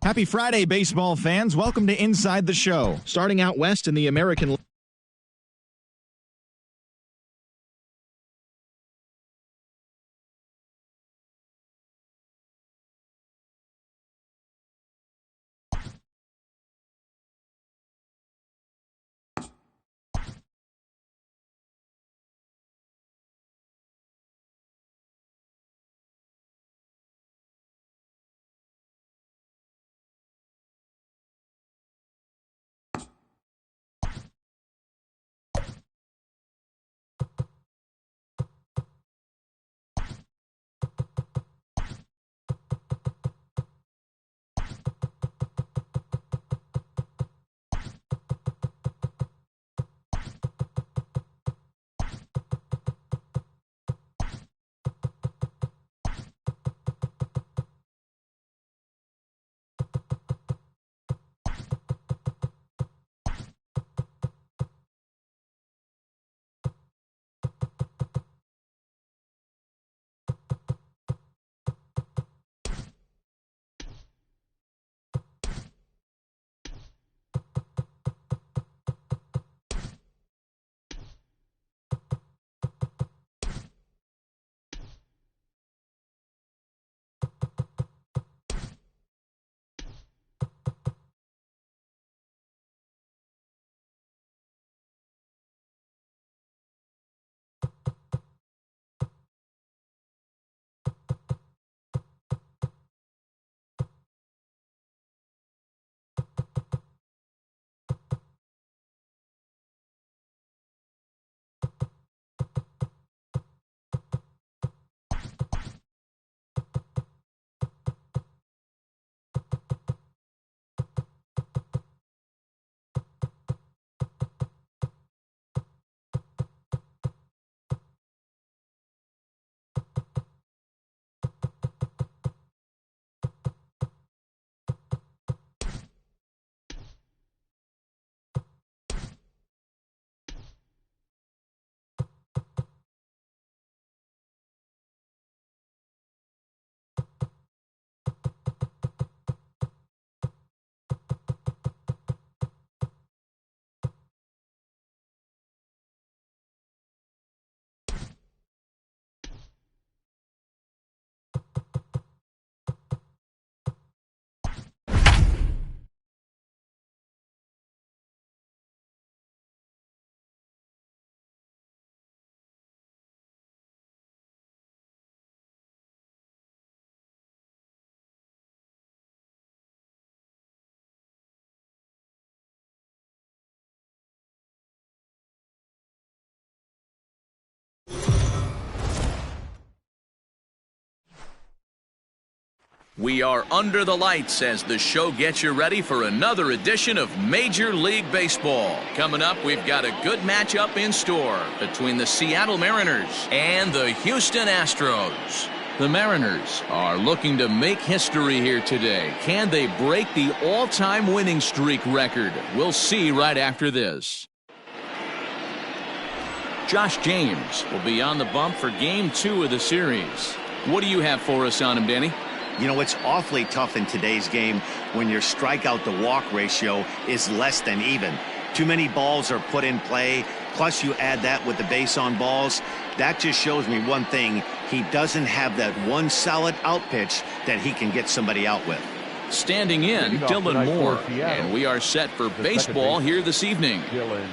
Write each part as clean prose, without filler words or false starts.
Happy Friday, baseball fans. Welcome to Inside the Show. Starting out west in the American League. We are under the lights as the show gets you ready for another edition of Major League Baseball. Coming up, we've got a good matchup in store between the Seattle Mariners and the Houston Astros. The Mariners are looking to make history here today. Can they break the all-time winning streak record? We'll see right after this. Josh James will be on the bump for Game 2 of the series. What do you have for us on him, Danny? You know, it's awfully tough in today's game when your strikeout to walk ratio is less than even. Too many balls are put in play, plus you add that with the base on balls. That just shows me one thing. He doesn't have that one solid out pitch that he can get somebody out with. Standing in, Dylan Moore, and we are set for baseball here this evening. Dylan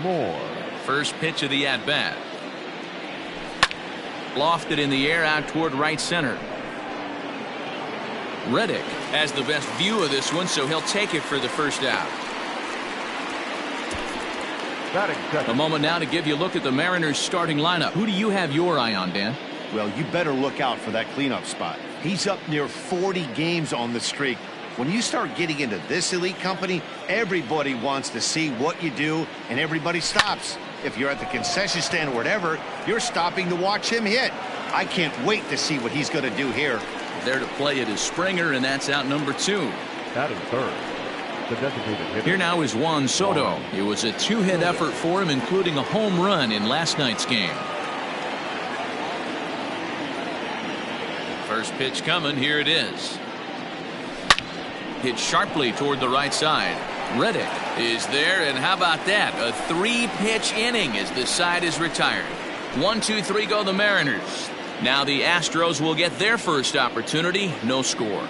Moore. First pitch of the at-bat. Lofted in the air out toward right center. Reddick has the best view of this one, so he'll take it for the first out. A moment now to give you a look at the Mariners starting lineup. Who do you have your eye on, Dan? Well, you better look out for that cleanup spot. He's up near 40 games on the streak. When you start getting into this elite company, everybody wants to see what you do, and everybody stops. If you're at the concession stand or whatever, you're stopping to watch him hit. I can't wait to see what he's going to do here. There to play it is Springer, and that's out number 2. That is third. The designated hitter. Here now is Juan Soto. It was a 2-hit effort for him, including a home run in last night's game. First pitch coming. Here it is. Hit sharply toward the right side. Reddick is there, and how about that? A 3-pitch inning as this side is retired. 1-2-3 go the Mariners. Now the Astros will get their first opportunity. No score.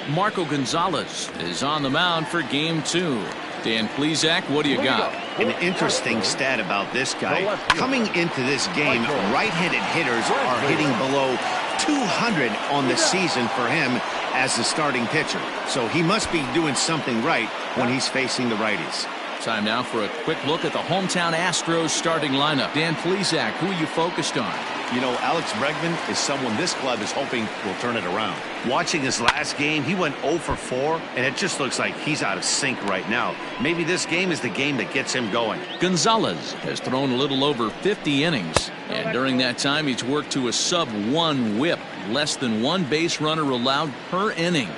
Marco Gonzalez is on the mound for game 2. Dan Plesac, what do you got? An interesting stat about this guy. Coming into this game, right-handed hitters are hitting below 200 on the season for him as the starting pitcher. So he must be doing something right when he's facing the righties. Time now for a quick look at the hometown Astros starting lineup. Dan Plesac, who are you focused on? You know, Alex Bregman is someone this club is hoping will turn it around. Watching his last game, he went 0 for 4, and it just looks like he's out of sync right now. Maybe this game is the game that gets him going. Gonzalez has thrown a little over 50 innings, and during that time, he's worked to a sub-1 whip, less than 1 base runner allowed per inning.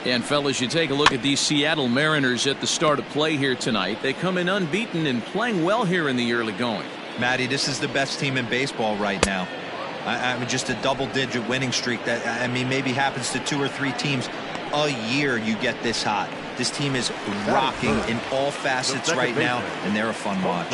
And fellas, you take a look at these Seattle Mariners at the start of play here tonight. They come in unbeaten and playing well here in the early going. Matty, this is the best team in baseball right now. I mean, just a double-digit winning streak that, I mean, maybe happens to 2 or 3 teams a year. You get this hot. This team is rocking in all facets right now, and they're a fun watch.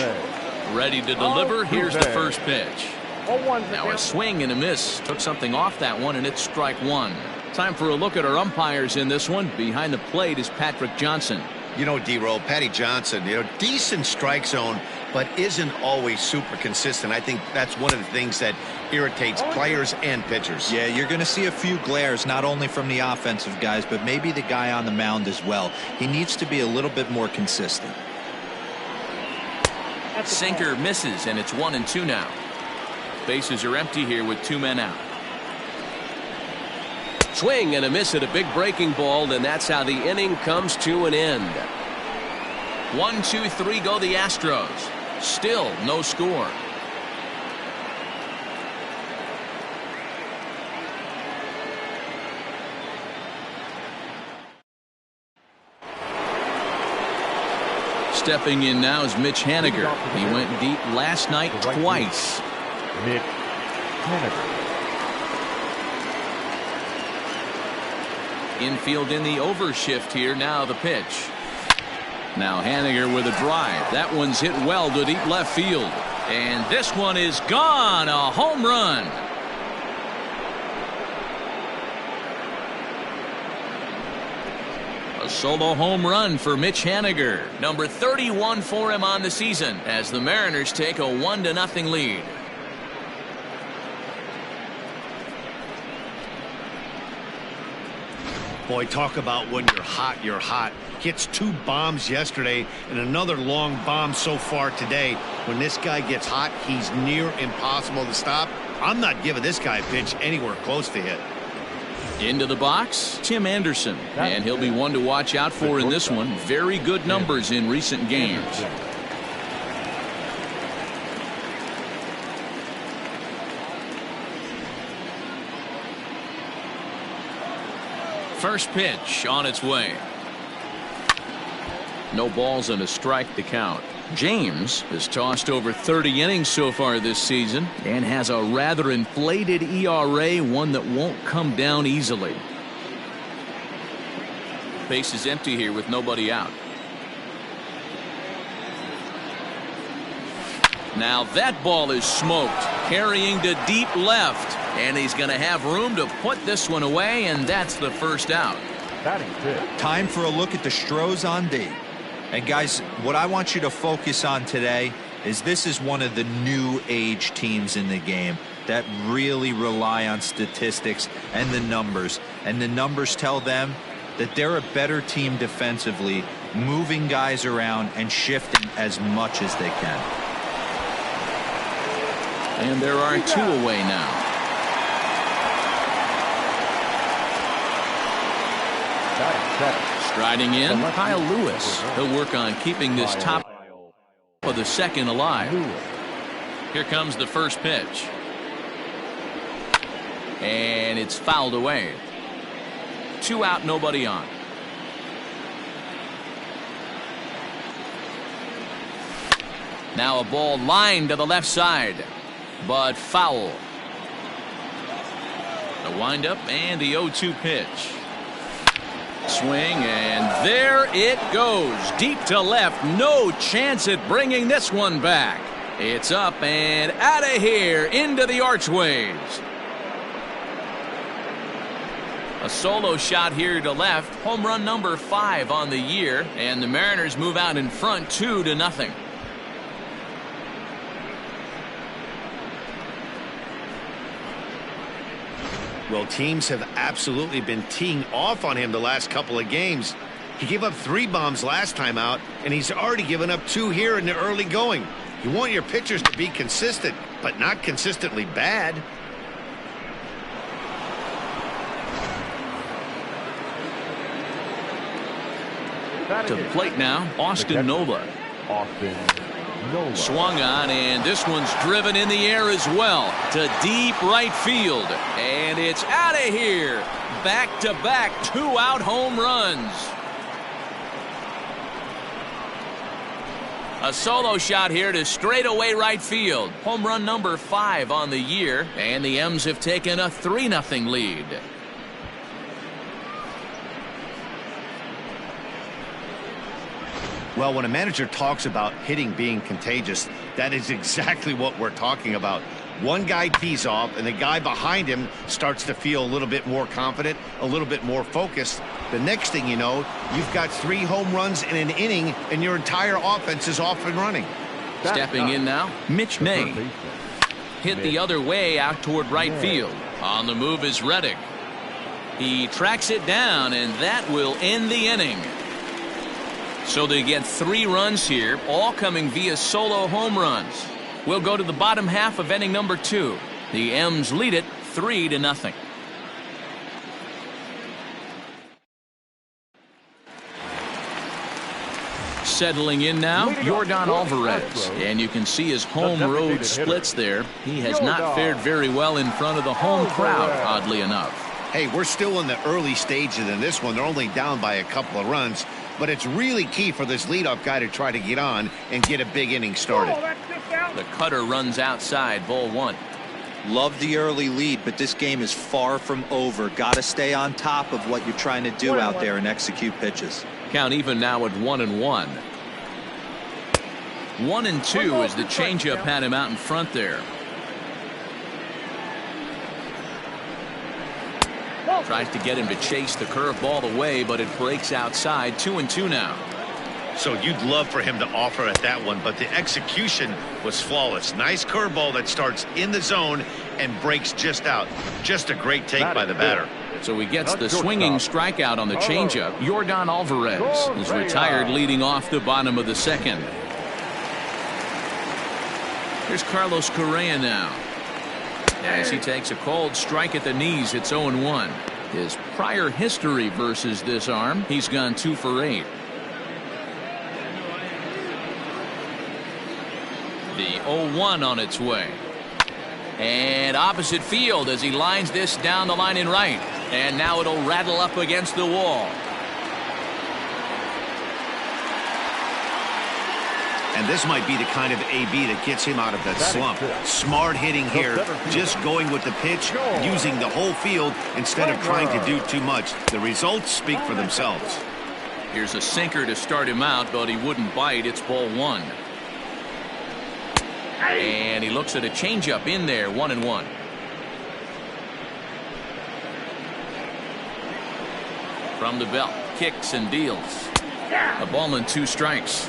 Ready to deliver. Here's the first pitch. Now a swing and a miss. Took something off that one, and it's strike 1. Time for a look at our umpires in this one. Behind the plate is Patrick Johnson. You know, D-Roll, Patty Johnson, decent strike zone, but isn't always super consistent. I think that's one of the things that irritates players and pitchers. Yeah, you're going to see a few glares, not only from the offensive guys, but maybe the guy on the mound as well. He needs to be a little bit more consistent. Sinker misses, and it's 1-2 now. Bases are empty here with 2 men out. Swing and a miss at a big breaking ball, and that's how the inning comes to an end. 1-2-3 go the Astros. Still no score. Stepping in now is Mitch Haniger. He went deep last night twice. Mitch Haniger. Infield in the overshift here. Now the pitch. Now Haniger with a drive. That one's hit well to deep left field. And this one is gone. A home run. A solo home run for Mitch Haniger. Number 31 for him on the season as the Mariners take a 1-0 lead. Boy, talk about when you're hot, you're hot. Hits 2 bombs yesterday and another long bomb so far today. When this guy gets hot, he's near impossible to stop. I'm not giving this guy a pitch anywhere close to hit. Into the box, Tim Anderson. And he'll be one to watch out for in this one. Very good numbers in recent games. First pitch on its way. No balls and a strike to count. James has tossed over 30 innings so far this season and has a rather inflated ERA, one that won't come down easily. Base is empty here with nobody out. Now that ball is smoked, carrying to deep left. And he's going to have room to put this one away, and that's the first out. Time for a look at the Stros on D. And guys, what I want you to focus on today is this is one of the new age teams in the game that really rely on statistics and the numbers. And the numbers tell them that they're a better team defensively, moving guys around and shifting as much as they can. And there are 2 away now. Striding in, Kyle Lewis. He'll work on keeping this top of the second alive. Here comes the first pitch. And it's fouled away. 2 out, nobody on. Now a ball lined to the left side. but foul. The windup and the 0-2 pitch. Swing, and there it goes. Deep to left. No chance at bringing this one back. It's up and out of here into the archways. A solo shot here to left. Home run number 5 on the year. And the Mariners move out in front 2-0. Well, teams have absolutely been teeing off on him the last couple of games. He gave up 3 bombs last time out, and he's already given up 2 here in the early going. You want your pitchers to be consistent, but not consistently bad. To the plate now, Austin Nola. Swung on, and this one's driven in the air as well to deep right field. And it's out of here. Back-to-back 2-out home runs. A solo shot here to straightaway right field. Home run number 5 on the year, and the M's have taken a 3-0 lead. Well, when a manager talks about hitting being contagious, that is exactly what we're talking about. One guy tees off, and the guy behind him starts to feel a little bit more confident, a little bit more focused. The next thing you know, you've got 3 home runs in an inning, and your entire offense is off and running. Stepping in now, Mitch Ney. Hit the other way out toward right field. On the move is Reddick. He tracks it down, and that will end the inning. So they get 3 runs here, all coming via solo home runs. We'll go to the bottom half of inning number 2. The M's lead it 3-0. Settling in now, Yordan Alvarez. And you can see his home-road splits there. He has not fared very well in front of the home crowd, oddly enough. Hey, we're still in the early stages in this one. They're only down by a couple of runs. But it's really key for this leadoff guy to try to get on and get a big inning started. The cutter runs outside, ball 1. Love the early lead, but this game is far from over. Got to stay on top of what you're trying to do out there and execute pitches. Count even now at 1-1. 1-2 as the changeup had him out in front there. Tries to get him to chase the curveball away, but it breaks outside. 2-2 now. So you'd love for him to offer at that one, but the execution was flawless. Nice curveball that starts in the zone and breaks just out. Just a great take by the batter. So he gets the swinging strikeout on the changeup. Yordan Alvarez is retired leading off the bottom of the second. Here's Carlos Correa now. As he takes a cold strike at the knees, it's 0-1. His prior history versus this arm, he's gone 2 for 8. The 0-1 on its way. And opposite field as he lines this down the line in right. And now it'll rattle up against the wall. And this might be the kind of AB that gets him out of that slump. Smart hitting here, just going with the pitch, using the whole field instead of trying to do too much. The results speak for themselves. Here's a sinker to start him out, but he wouldn't bite. It's ball 1. And he looks at a changeup in there, 1-1. From the belt, kicks and deals. A ball and 2 strikes.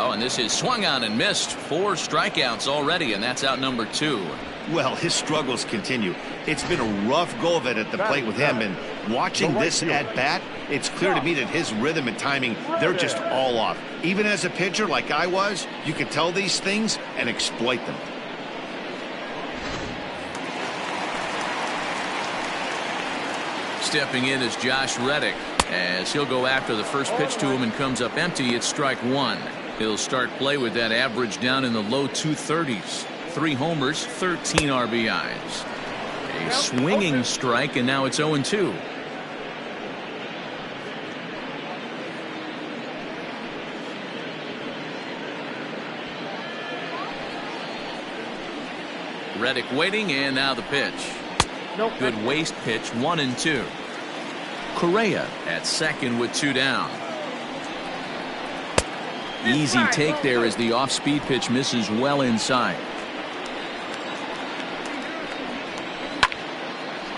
Oh, and this is swung on and missed. 4 strikeouts already, and that's out number 2. Well, his struggles continue. It's been a rough go of it at the plate with him, and watching this at bat, it's clear to me that his rhythm and timing, they're just all off. Even as a pitcher like I was, you can tell these things and exploit them. Stepping in is Josh Reddick as he'll go after the first pitch to him and comes up empty. It's strike 1. He'll start play with that average down in the low 230s. 3 homers, 13 RBIs. A swinging strike, and now it's 0-2. Reddick waiting, and now the pitch. Good waste pitch, 1-2. Correa at second with 2 down. Easy take there as the off-speed pitch misses well inside.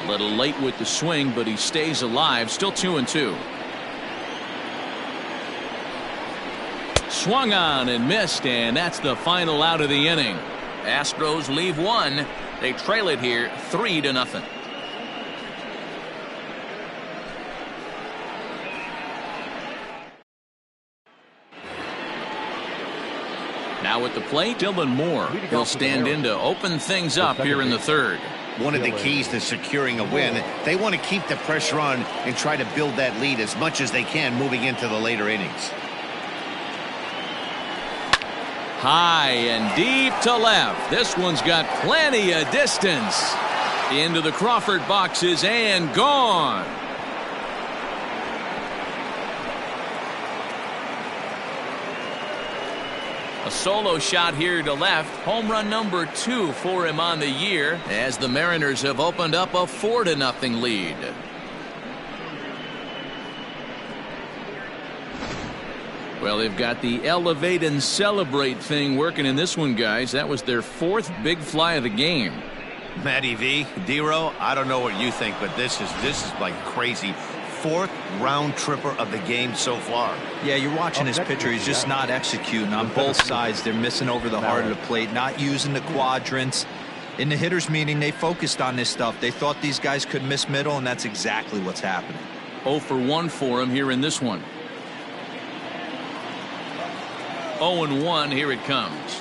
A little late with the swing, but he stays alive. Still 2-2. Swung on and missed, and that's the final out of the inning. Astros leave one. They trail it here 3-0. Now at the plate, Dylan Moore. He'll stand in to open things up here in the third. One of the keys to securing a win, they want to keep the pressure on and try to build that lead as much as they can moving into the later innings. High and deep to left. This one's got plenty of distance. Into the Crawford boxes and gone. A solo shot here to left. Home run number 2 for him on the year as the Mariners have opened up a 4-0 lead. Well, they've got the elevate and celebrate thing working in this one, guys. That was their 4th big fly of the game. Matty V, D-Row, I don't know what you think, but this is like crazy. 4th round tripper of the game so far. Yeah, you're watching this pitcher. He's just not executing on both sides. They're missing over the heart of the plate, not using the quadrants. In the hitters meeting, they focused on this stuff. They thought these guys could miss middle, and that's exactly what's happening. 0 for 1 for him here in this one. 0-1, here it comes.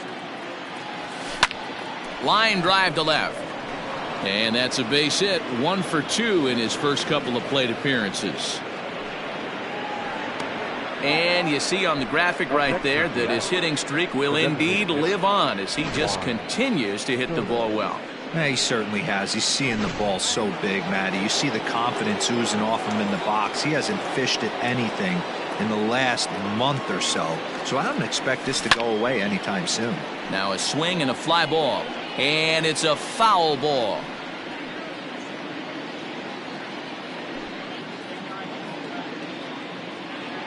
Line drive to left. And that's a base hit. 1 for 2 in his first couple of plate appearances. And you see on the graphic right there that his hitting streak will indeed live on as he just continues to hit the ball well. Yeah, he certainly has. He's seeing the ball so big, Matty. You see the confidence oozing off him in the box. He hasn't fished at anything in the last month or so. So I don't expect this to go away anytime soon. Now a swing and a fly ball. And it's a foul ball.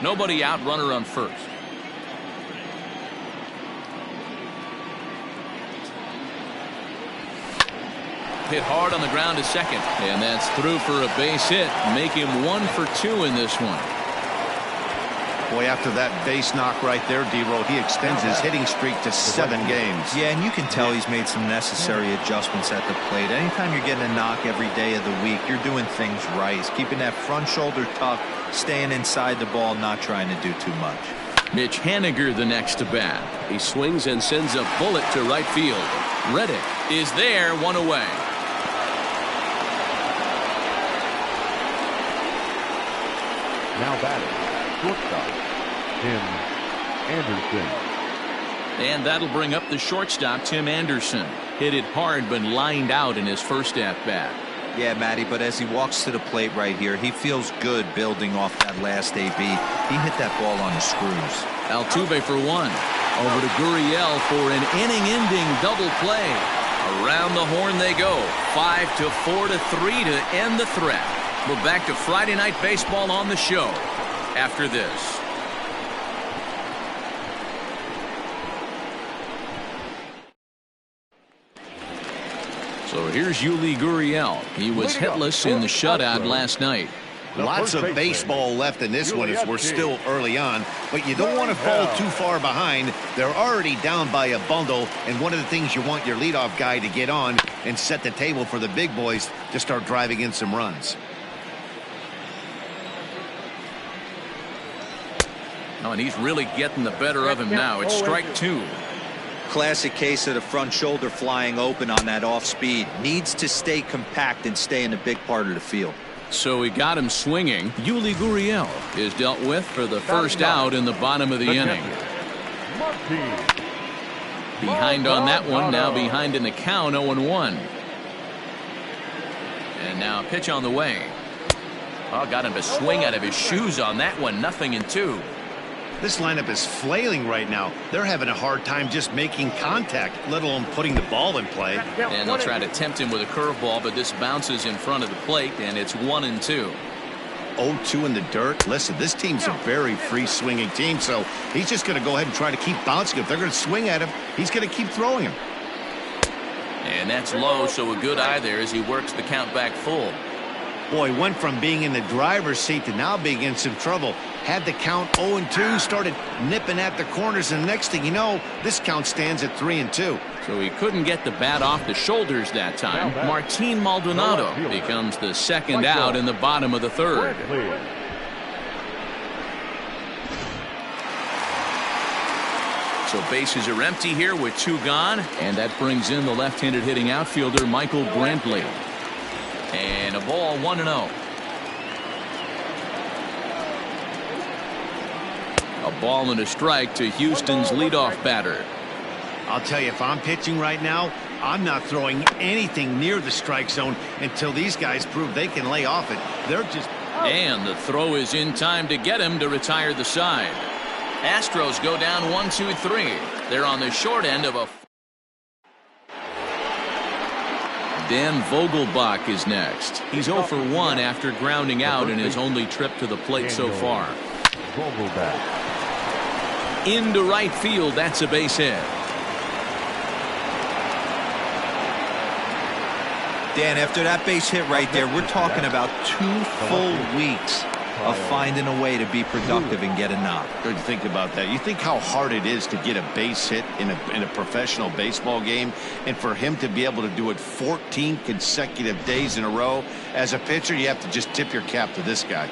Nobody out, runner on first. Hit hard on the ground to second. And that's through for a base hit. Make him 1 for 2 in this one. Boy, after that base knock right there, D-Row, he extends his hitting streak to 7 games. Yeah, and you can tell he's made some necessary adjustments at the plate. Anytime you're getting a knock every day of the week, you're doing things right. He's keeping that front shoulder tucked, staying inside the ball, not trying to do too much. Mitch Haniger the next to bat. He swings and sends a bullet to right field. Reddick is there, 1 away. Now batting, shortstop, Tim Anderson. And that'll bring up the shortstop, Tim Anderson. Hit it hard, but lined out in his first at-bat. Yeah, Matty, but as he walks to the plate right here, he feels good building off that last AB. He hit that ball on the screws. Altuve for 1. Over to Gurriel for an inning-ending double play. Around the horn they go. 5-4 to 3 to end the threat. We're back to Friday Night Baseball on the show after this. So here's Yuli Gurriel. He was hitless in the shutout last night. Lots of baseball left in this one as we're still early on, but you don't want to fall too far behind. They're already down by a bundle, and one of the things you want your leadoff guy to get on and set the table for the big boys to start driving in some runs. Oh, and he's really getting the better of him now. It's strike 2. Classic case of the front shoulder flying open on that off speed. Needs to stay compact and stay in a big part of the field. So he got him swinging. Yuli Gurriel is dealt with for the first out in the bottom of the inning. Behind on that one, now behind in the count, 0-1. And now a pitch on the way. Oh, got him to swing out of his shoes on that one. 0-2. This lineup is flailing right now. They're having a hard time just making contact, let alone putting the ball in play. And they'll try to tempt him with a curveball, but this bounces in front of the plate, and it's 1-2. 0-2 in the dirt. Listen, this team's a very free-swinging team, so he's just going to go ahead and try to keep bouncing. If they're going to swing at him, he's going to keep throwing him. And that's low, so a good eye there as he works the count back full. Boy, went from being in the driver's seat to now being in some trouble. Had the count 0-2, started nipping at the corners, and the next thing you know, this count stands at 3-2. So he couldn't get the bat off the shoulders that time. Martin Maldonado becomes the second out in the bottom of the third. So bases are empty here with 2 gone, and that brings in the left-handed hitting outfielder Michael Brantley. And a ball, 1-0. A ball and a strike to Houston's leadoff batter. I'll tell you, if I'm pitching right now, I'm not throwing anything near the strike zone until these guys prove they can lay off it. They're just... And the throw is in time to get him to retire the side. Astros go down 1-2-3. They're on the short end of a... Dan Vogelbach is next. He's 0 for 1 after grounding out in his only trip to the plate so far. Into right field, that's a base hit. Dan, after that base hit right there, we're talking about 2 full weeks of finding a way to be productive and get a knock. Good to think about that. You think how hard it is to get a base hit in a professional baseball game, and for him to be able to do it 14 consecutive days in a row. As a pitcher, you have to just tip your cap to this guy.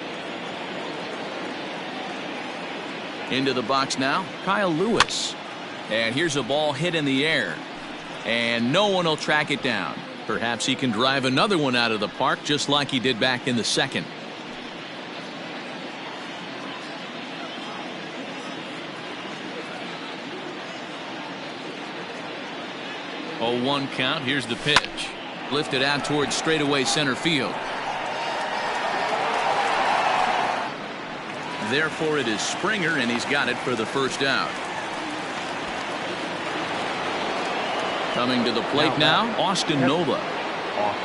Into the box now, Kyle Lewis. And here's a ball hit in the air. And no one will track it down. Perhaps he can drive another one out of the park just like he did back in the second. 0-1 count. Here's the pitch. Lifted out towards straightaway center field. Therefore, it is Springer, and he's got it for the first out. Coming to the plate now, Austin Nola.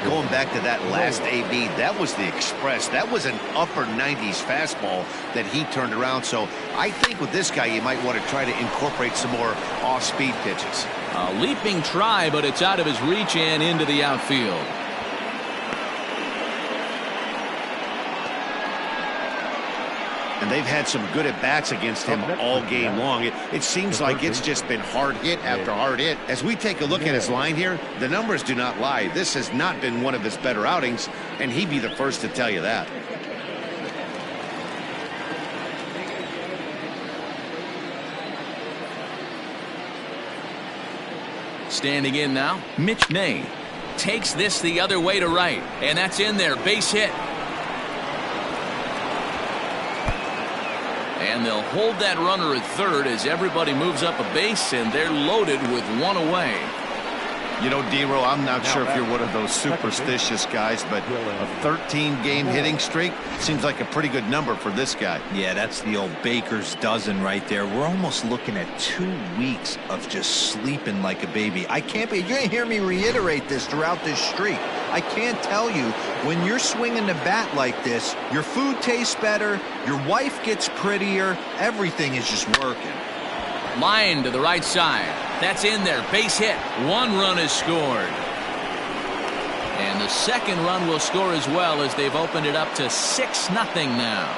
Going back to that last AB, that was the express. That was an upper 90s fastball that he turned around. So I think with this guy, you might want to try to incorporate some more off-speed pitches. A leaping try, but it's out of his reach and into the outfield. And they've had some good at-bats against him all game long. It seems like it's just been hard hit after hard hit. As we take a look at his line here, the numbers do not lie. This has not been one of his better outings, and he'd be the first to tell you that. Standing in now, Mitch Ney takes this the other way to right, and that's in there, base hit. And they'll hold that runner at third as everybody moves up a base, and they're loaded with one away. You know, D-Row, I'm not sure if you're one of those superstitious guys, but a 13-game hitting streak seems like a pretty good number for this guy. Yeah, that's the old baker's dozen right there. We're almost looking at 2 weeks of just sleeping like a baby. I can't be, you're going to hear me reiterate this throughout this streak. I can't tell you, when you're swinging the bat like this, your food tastes better, your wife gets prettier, everything is just working. Line to the right side. That's in there. Base hit. 1 run is scored. And the second run will score as well as they've opened it up to 6-0 now.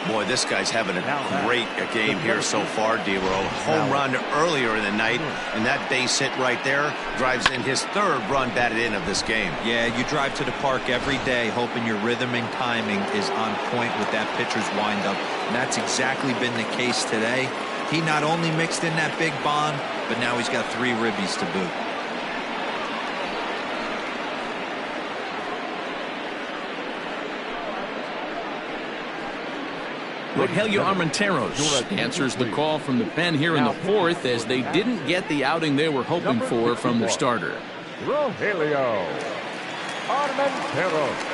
Boy, this guy's having a great game here so far, D-Row. Home run earlier in the night, and that base hit right there drives in his 3rd run batted in of this game. Yeah, you drive to the park every day hoping your rhythm and timing is on point with that pitcher's windup, and that's exactly been the case today. He not only mixed in that big bomb, but now he's got 3 ribbies to boot. Rogelio Armenteros answers the call from the pen here in the 4th as they didn't get the outing they were hoping for from their starter. Rogelio Armenteros.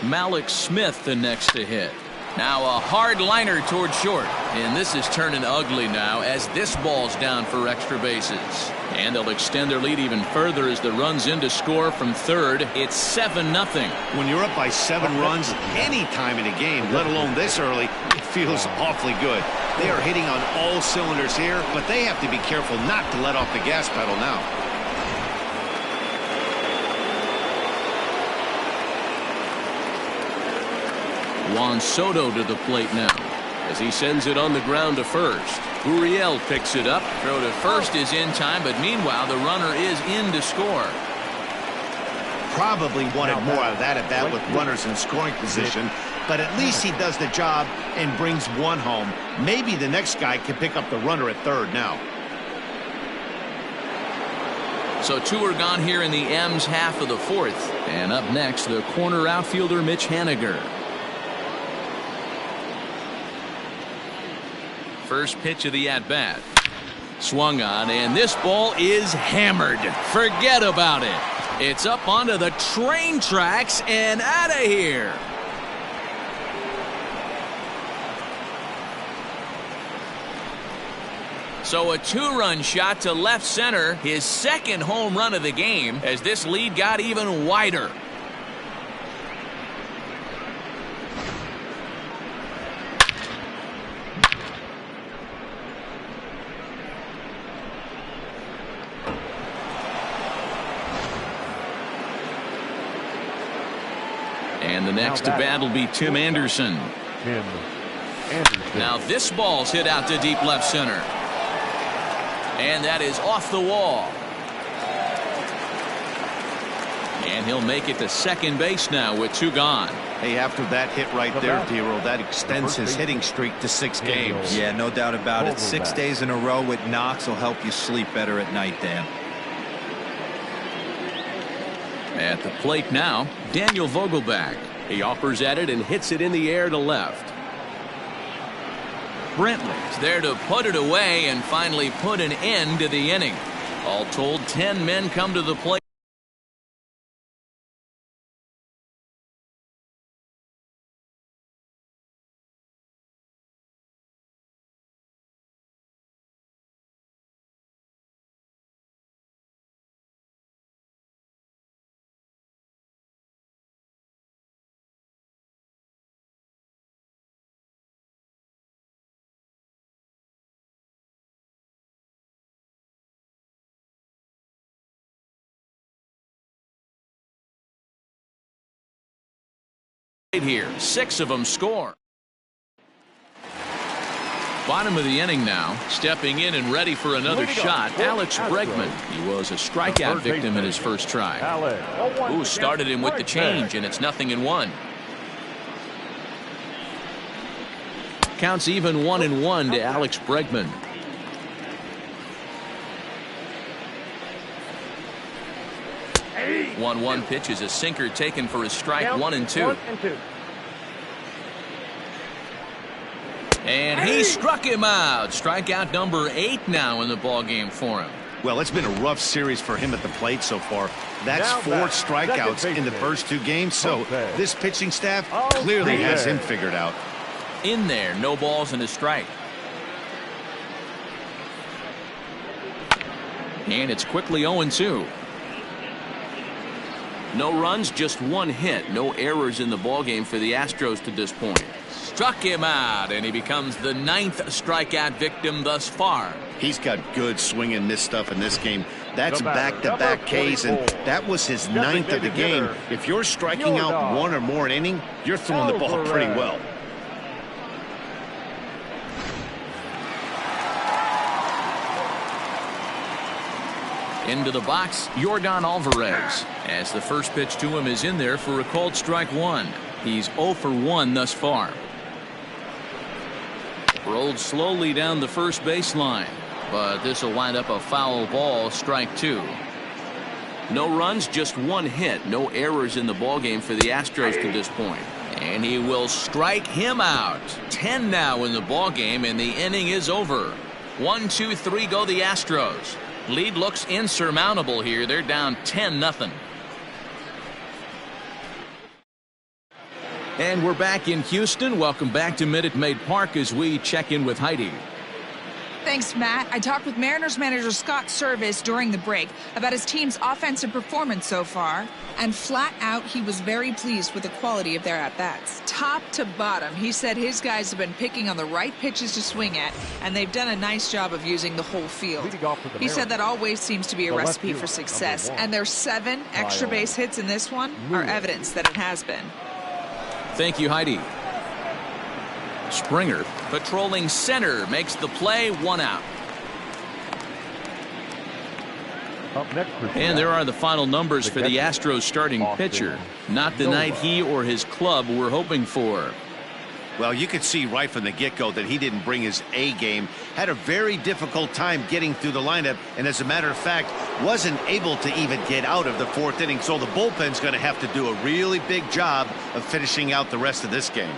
Malik Smith the next to hit. Now a hard liner toward short. And this is turning ugly now as this ball's down for extra bases. And they'll extend their lead even further as the runs in to score from third. It's 7-0. When you're up by 7 runs any time in a game, let alone this early, it feels awfully good. They are hitting on all cylinders here, but they have to be careful not to let off the gas pedal now. Juan Soto to the plate now as he sends it on the ground to first. Gurriel picks it up. Throw to first is in time, but meanwhile the runner is in to score. Probably wanted more out of that at bat with runners in scoring position, but at least he does the job and brings one home. Maybe the next guy can pick up the runner at third now. So 2 are gone here in the M's half of the fourth. And up next, the corner outfielder Mitch Haniger. First pitch of the at-bat. Swung on, and this ball is hammered. Forget about it. It's up onto the train tracks and out of here. So a 2-run shot to left center, his second home run of the game, as this lead got even wider. And the next to bat will be Tim Anderson. Now this ball's hit out to deep left center. And that is off the wall. And he'll make it to second base now with 2 gone. Hey, after that hit right there, Dero, that extends his hitting streak to 6 games. Yeah, no doubt about it. 6 days in a row with knocks will help you sleep better at night, Dan. At the plate now, Daniel Vogelbach. He offers at it and hits it in the air to left. Brentley's there to put it away and finally put an end to the inning. All told, 10 men come to the plate. Here, 6 of them score. Bottom of the inning now, stepping in and ready for another shot, Alex Bregman. He was a strikeout victim in his first try. Who started him with the change, and it's 0-1. Counts even 1-1 to Alex Bregman. 1-1 pitch is a sinker taken for a strike. 1-2. And he struck him out. Strikeout number 8 now in the ball game for him. Well, it's been a rough series for him at the plate so far. That's 4 strikeouts in the first 2 games, so this pitching staff clearly has him figured out. In there, no balls and a strike. And it's quickly 0-2. No runs, just 1 hit. No errors in the ballgame for the Astros to this point. Struck him out, and he becomes the 9th strikeout victim thus far. He's got good swing and miss stuff in this game. That's back-to-back Ks, and that was his 9th of the game. If you're striking out 1 or more an inning, you're throwing the ball pretty well. Into the box, Yordan Alvarez, as the first pitch to him is in there for a called strike 1. He's 0 for 1 thus far. Rolled slowly down the first baseline, but this will wind up a foul ball, strike 2. No runs, just 1 hit. No errors in the ballgame for the Astros to this point. And he will strike him out. 10 now in the ballgame, and the inning is over. 1, 2, 3 go the Astros. Lead looks insurmountable here. They're down 10-0. And we're back in Houston. Welcome back to Minute Maid Park as we check in with Heidi. Thanks, Matt. I talked with Mariners manager Scott Service during the break about his team's offensive performance so far, and flat out, he was very pleased with the quality of their at-bats. Top to bottom, he said his guys have been picking on the right pitches to swing at, and they've done a nice job of using the whole field. He said that always seems to be a recipe for success, and their 7 extra base hits in this one are evidence that it has been. Thank you, Heidi. Springer, patrolling center, makes the play, 1 out. Up next, and there are the final numbers for the Astros starting pitcher. Not the night he or his club were hoping for. Well, you could see right from the get-go that he didn't bring his A game. Had a very difficult time getting through the lineup, and as a matter of fact, wasn't able to even get out of the 4th inning. So the bullpen's going to have to do a really big job of finishing out the rest of this game.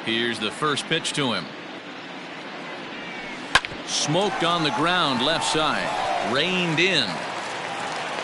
Here's the first pitch to him. Smoked on the ground left side. Reined in.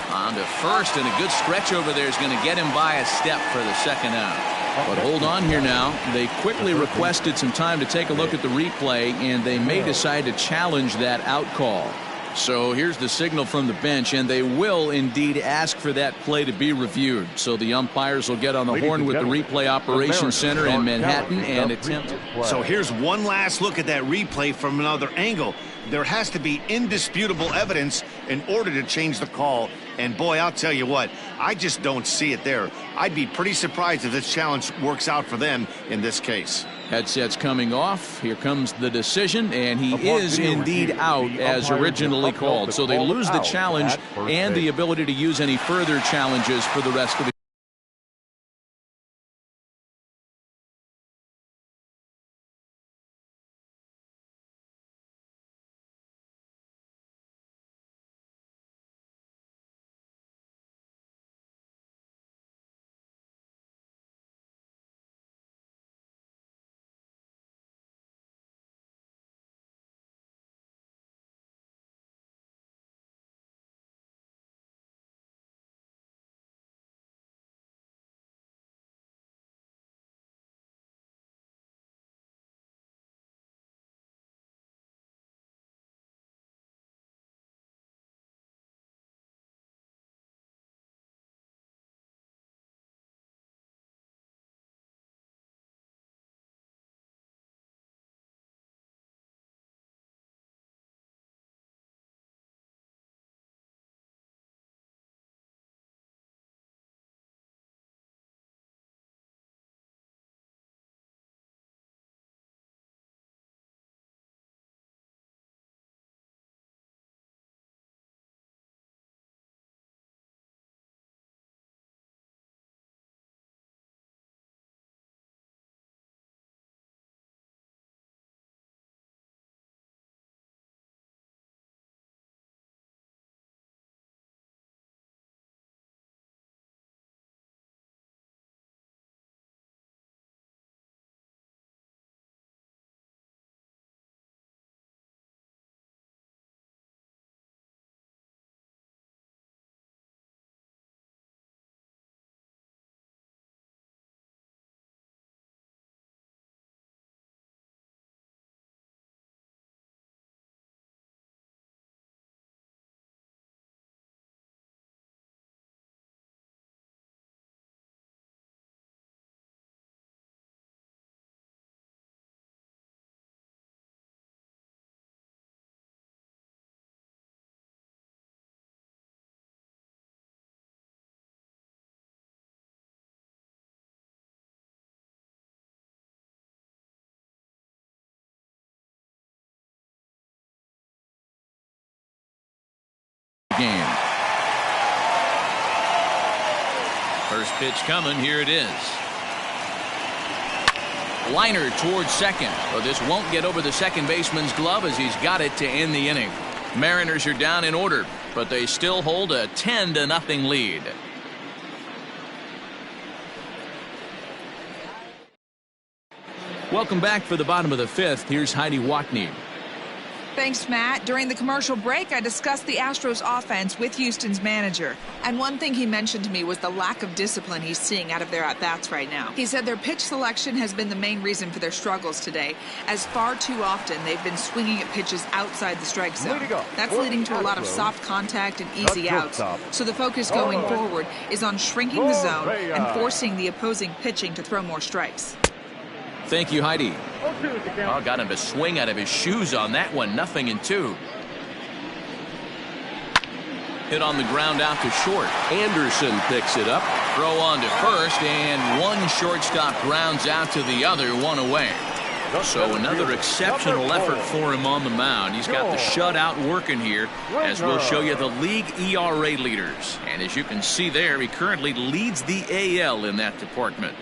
On to first, and a good stretch over there is going to get him by a step for the 2nd out. But hold on here now. They quickly requested some time to take a look at the replay, and they may decide to challenge that out call. So here's the signal from the bench, and they will indeed ask for that play to be reviewed. So the umpires will get on the horn with the replay operations center in Manhattan and attempt. So here's one last look at that replay from another angle. There has to be indisputable evidence in order to change the call. And boy, I'll tell you what, I just don't see it there. I'd be pretty surprised if this challenge works out for them in this case. Headsets coming off. Here comes the decision, and he is indeed out as originally called. So they lose the challenge and the ability to use any further challenges for the rest of the game. First pitch coming. Here it is. Liner towards second. But this won't get over the second baseman's glove as he's got it to end the inning. Mariners are down in order, but they still hold a 10-0 lead. Welcome back for the bottom of the 5th. Here's Heidi Watney. Thanks, Matt. During the commercial break, I discussed the Astros offense with Houston's manager. And one thing he mentioned to me was the lack of discipline he's seeing out of their at-bats right now. He said their pitch selection has been the main reason for their struggles today, as far too often they've been swinging at pitches outside the strike zone. That's leading to a lot of soft contact and easy outs. So the focus going forward is on shrinking the zone and forcing the opposing pitching to throw more strikes. Thank you, Heidi. Oh, got him to swing out of his shoes on that one. 0-2. Hit on the ground out to short. Anderson picks it up. Throw on to first, and one shortstop grounds out to the other, one away. So another exceptional effort for him on the mound. He's got the shutout working here, as we'll show you the league ERA leaders. And as you can see there, he currently leads the AL in that department.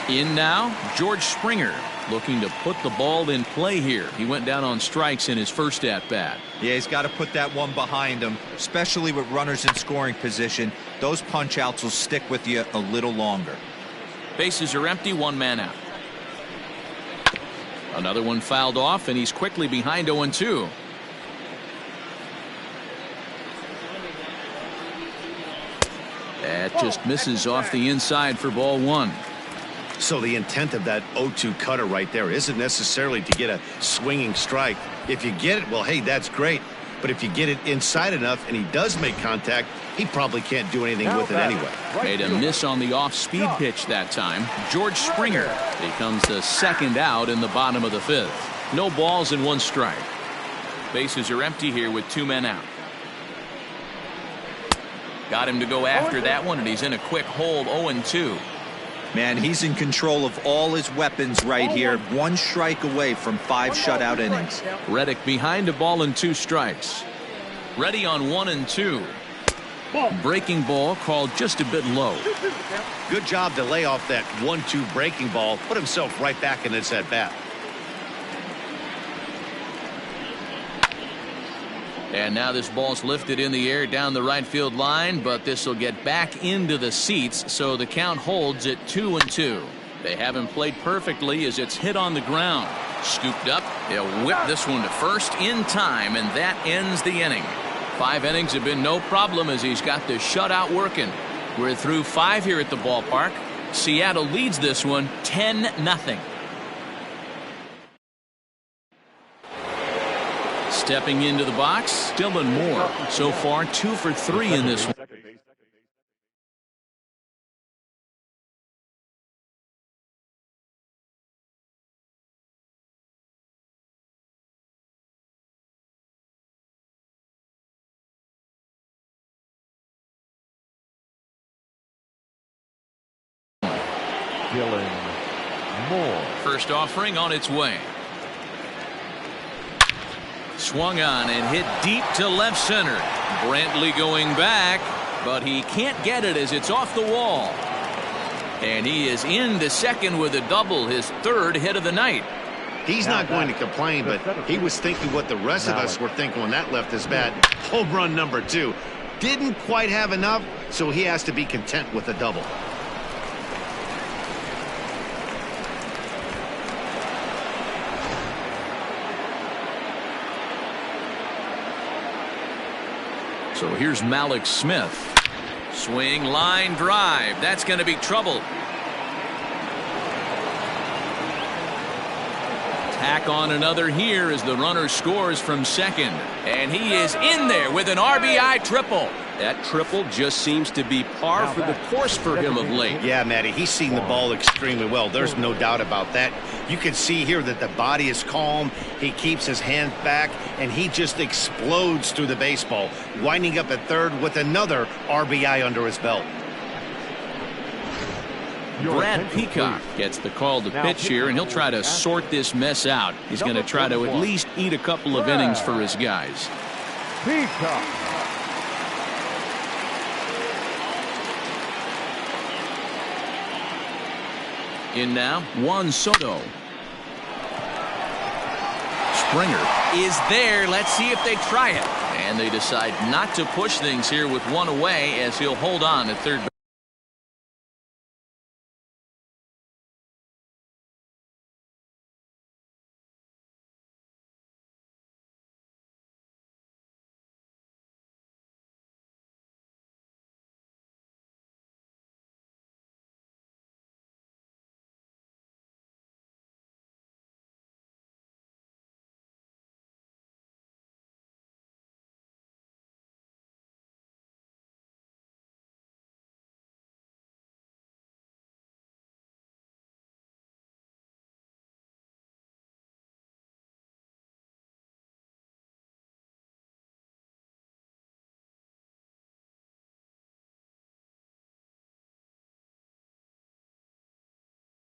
In now, George Springer, looking to put the ball in play here. He went down on strikes in his first at-bat. Yeah, he's got to put that one behind him, especially with runners in scoring position. Those punch-outs will stick with you a little longer. Bases are empty, one man out. Another one fouled off, and he's quickly behind 0-2. That just misses off the inside for ball one. So the intent of that 0-2 cutter right there isn't necessarily to get a swinging strike. If you get it, well, hey, that's great. But if you get it inside enough and he does make contact, he probably can't do anything with it anyway. Made a miss on the off-speed pitch that time. George Springer becomes the second out in the bottom of the fifth. No balls and one strike. Bases are empty here with two men out. Got him to go after that one, and he's in a quick hold. 0-2. Man, he's in control of all his weapons right here. One strike away from 5 shutout innings. Reddick behind a ball and 2 strikes. Ready on 1-2. Breaking ball called just a bit low. Good job to lay off that 1-2 breaking ball. Put himself right back in this at bat. And now this ball's lifted in the air down the right field line, but this will get back into the seats, so the count holds at 2-2. They haven't played perfectly as it's hit on the ground. Scooped up, he'll whip this one to first in time, and that ends the inning. 5 innings have been no problem as he's got the shutout working. We're through 5 here at the ballpark. Seattle leads this one 10-0. Stepping into the box, Dylan Moore. So far, 2 for 3 in this one. Dylan Moore. First offering on its way. Swung on and hit deep to left center. Brantley going back, but he can't get it as it's off the wall. And he is into second with a double, his 3rd hit of the night. He's not going to complain, but he was thinking what the rest of us were thinking when that left his bat. Home run number 2. Didn't quite have enough, so he has to be content with a double. So here's Malik Smith. Swing, line drive. That's going to be trouble. Tack on another here as the runner scores from second. And he is in there with an RBI triple. That triple just seems to be par for the course for him of late. Yeah, Matty, he's seen the ball extremely well. There's no doubt about that. You can see here that the body is calm. He keeps his hand back, and he just explodes through the baseball, winding up at third with another RBI under his belt. Brad Peacock gets the call to pitch here, and he'll try to sort this mess out. He's going to try to at least eat a couple of innings for his guys. Peacock. In now, Juan Soto. Springer is there. Let's see if they try it. And they decide not to push things here with one away as he'll hold on at third base.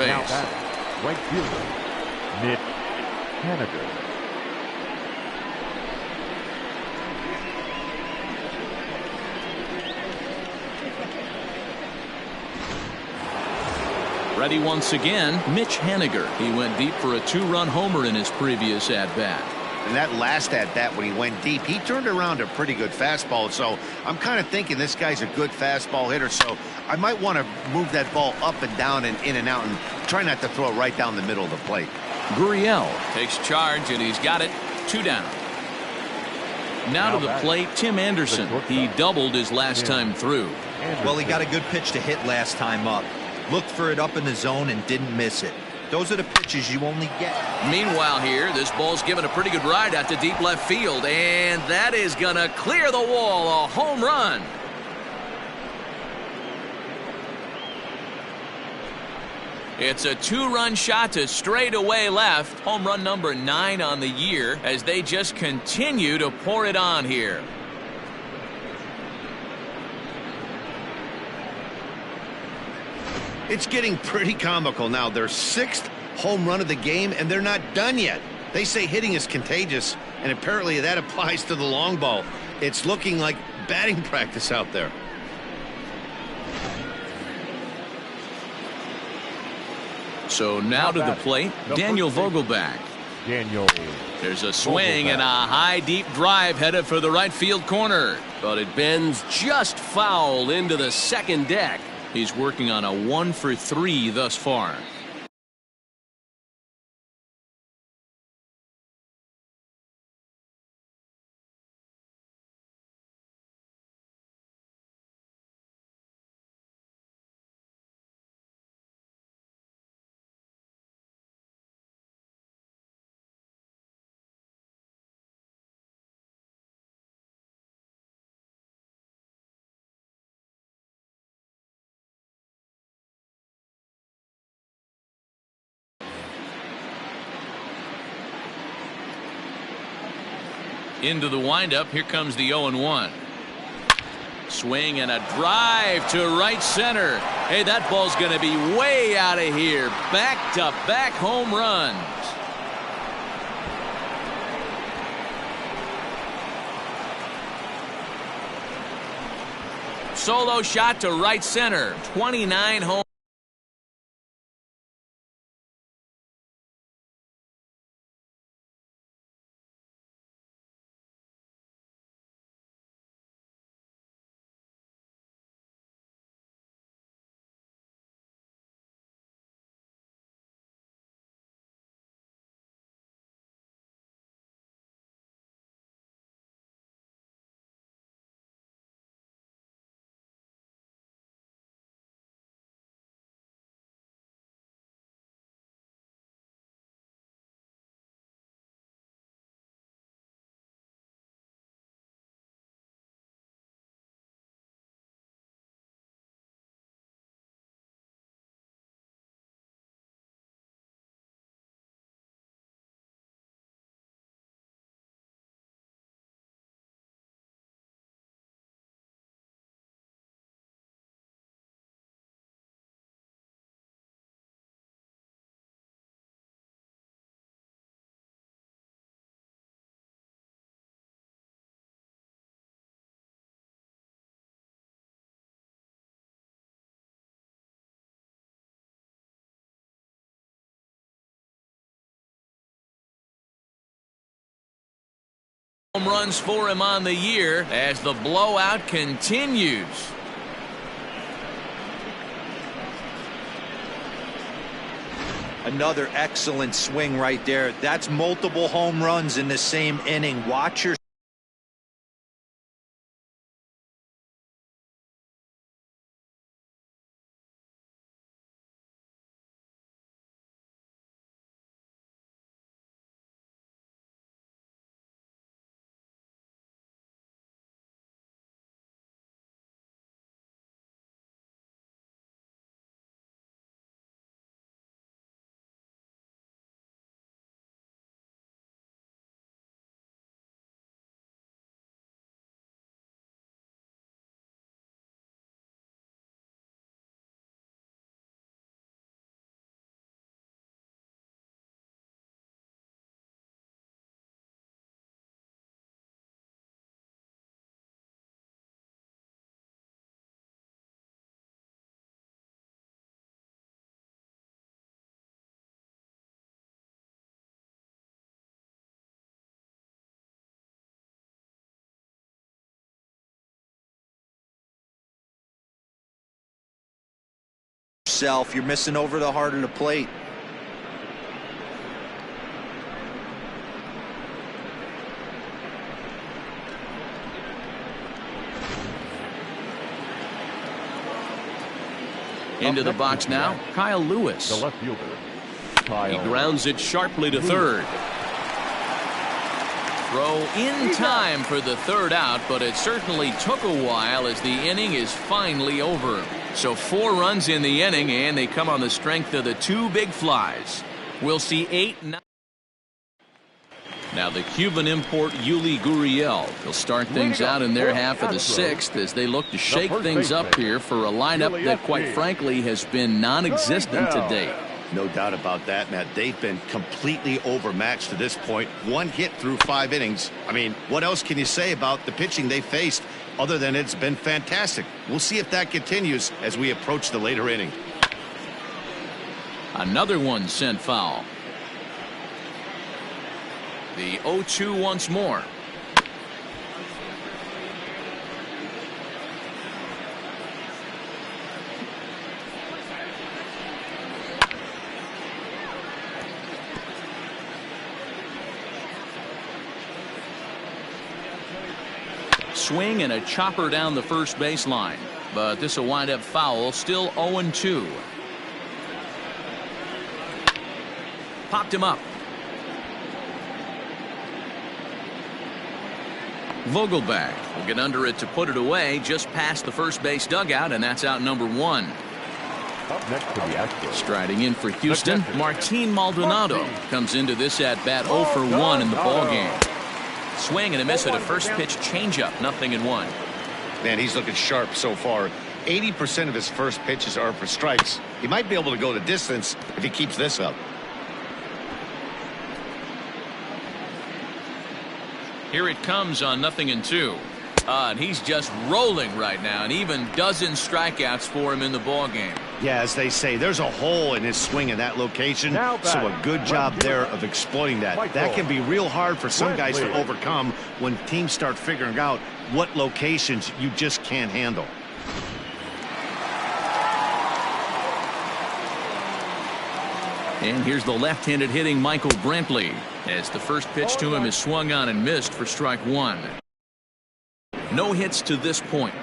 Now back, right fielder, Mitch Haniger. Ready once again, Mitch Haniger. He went deep for a 2-run homer in his previous at-bat. And that last at-bat when he went deep, he turned around a pretty good fastball. So I'm kind of thinking this guy's a good fastball hitter. So I might want to move that ball up and down and in and out and try not to throw it right down the middle of the plate. Gurriel takes charge, and he's got it. 2 down. Now to the plate, Tim Anderson. He doubled his last time through. Well, he got a good pitch to hit last time up. Looked for it up in the zone and didn't miss it. Those are the pitches you only get. Meanwhile here, this ball's given a pretty good ride out to deep left field, and that is going to clear the wall. A home run. It's a 2-run shot to straightaway left. Home run number 9 on the year as they just continue to pour it on here. It's getting pretty comical now. Their 6th home run of the game, and they're not done yet. They say hitting is contagious, and apparently that applies to the long ball. It's looking like batting practice out there. So now to the plate, Daniel Vogelback. There's a swing and a high deep drive headed for the right field corner, but it bends just foul into the second deck. He's working on a 1 for 3 thus far. Into the windup, here comes the 0-1. Swing and a drive to right center. Hey, that ball's going to be way out of here. Back-to-back home runs. Solo shot to right center. 29 home. Home runs for him on the year as the blowout continues. Another excellent swing right there. That's multiple home runs in the same inning. Watch your yourself. You're missing over the heart of the plate. Into the box now, Kyle Lewis. The left fielder, He grounds it sharply to third. Throw in time for the third out, but it certainly took a while as the inning is finally over. So 4 runs in the inning, and they come on the strength of the 2 big flies. We'll see 8-9. Now the Cuban import Yuli Gurriel will start things out in their half of the 6th as they look to shake things up here for a lineup that quite frankly has been non-existent to date. No doubt about that, Matt. They've been completely overmatched to this point. 1 hit through 5 innings. I mean, what else can you say about the pitching they faced other than it's been fantastic? We'll see if that continues as we approach the later inning. Another one sent foul. The 0-2 once more. Swing and a chopper down the first baseline, but this will wind up foul. Still 0-2. Popped him up. Vogelback will get under it to put it away just past the first base dugout, and that's out number 1. Up next to the Astros. Striding in for Houston, Martin Maldonado comes into this at bat 0 for 1 in the ballgame. Swing and a miss at a first pitch changeup, 0-1. Man, he's looking sharp so far. 80% of his first pitches are for strikes. He might be able to go the distance if he keeps this up. Here it comes on 0-2. And he's just rolling right now, and even dozen strikeouts for him in the ballgame. Yeah, as they say, there's a hole in his swing in that location, so a good job there of exploiting that. That can be real hard for some guys to overcome when teams start figuring out what locations you just can't handle. And here's the left-handed hitting Michael Brantley as the first pitch to him is swung on and missed for strike 1. No hits to this point.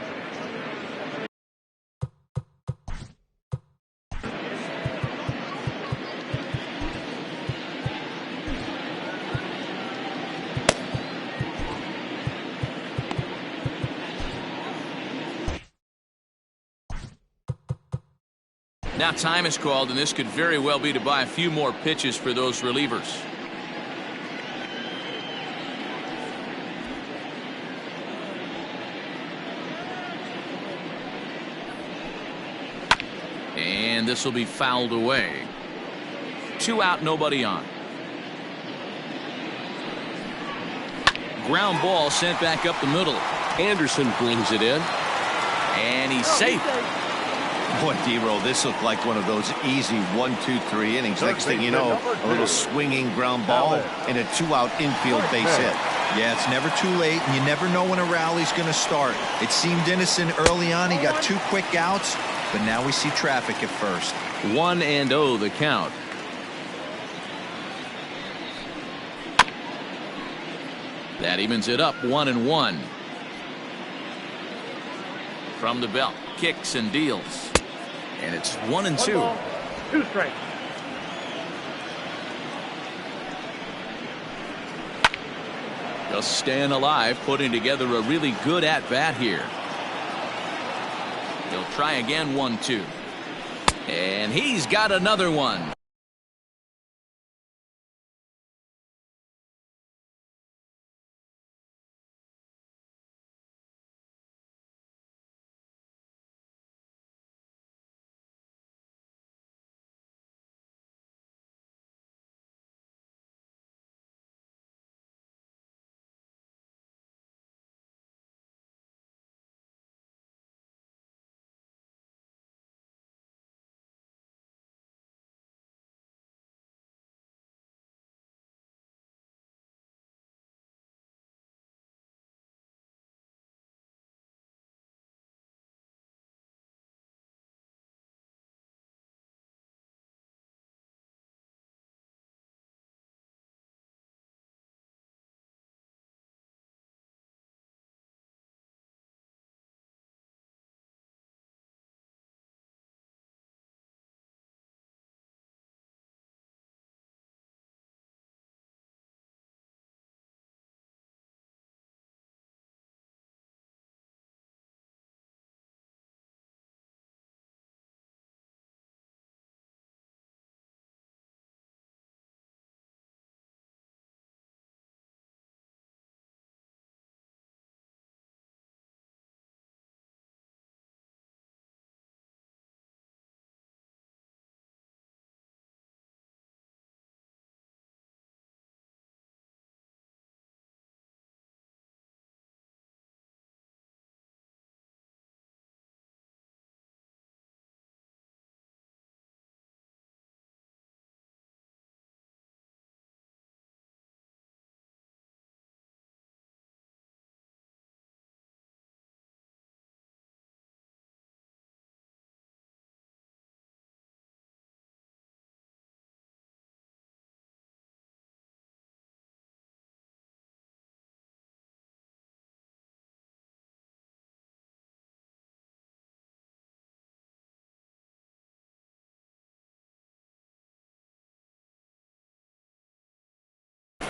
Now time is called, and this could very well be to buy a few more pitches for those relievers. And this will be fouled away. 2 out, nobody on. Ground ball sent back up the middle. Anderson brings it in. And he's safe. Boy, D-Roll, this looked like one of those easy 1, 2, 3 innings. Next thing you know, a little swinging ground ball and a 2-out infield base hit. Yeah, it's never too late, and you never know when a rally's going to start. It seemed innocent early on. He got 2 quick outs, but now we see traffic at first. 1-0 the count. That evens it up 1-1. From the belt, kicks and deals. And it's 1-2. 2 strikes. Just staying alive, putting together a really good at-bat here. He'll try again, 1-2. And he's got another one.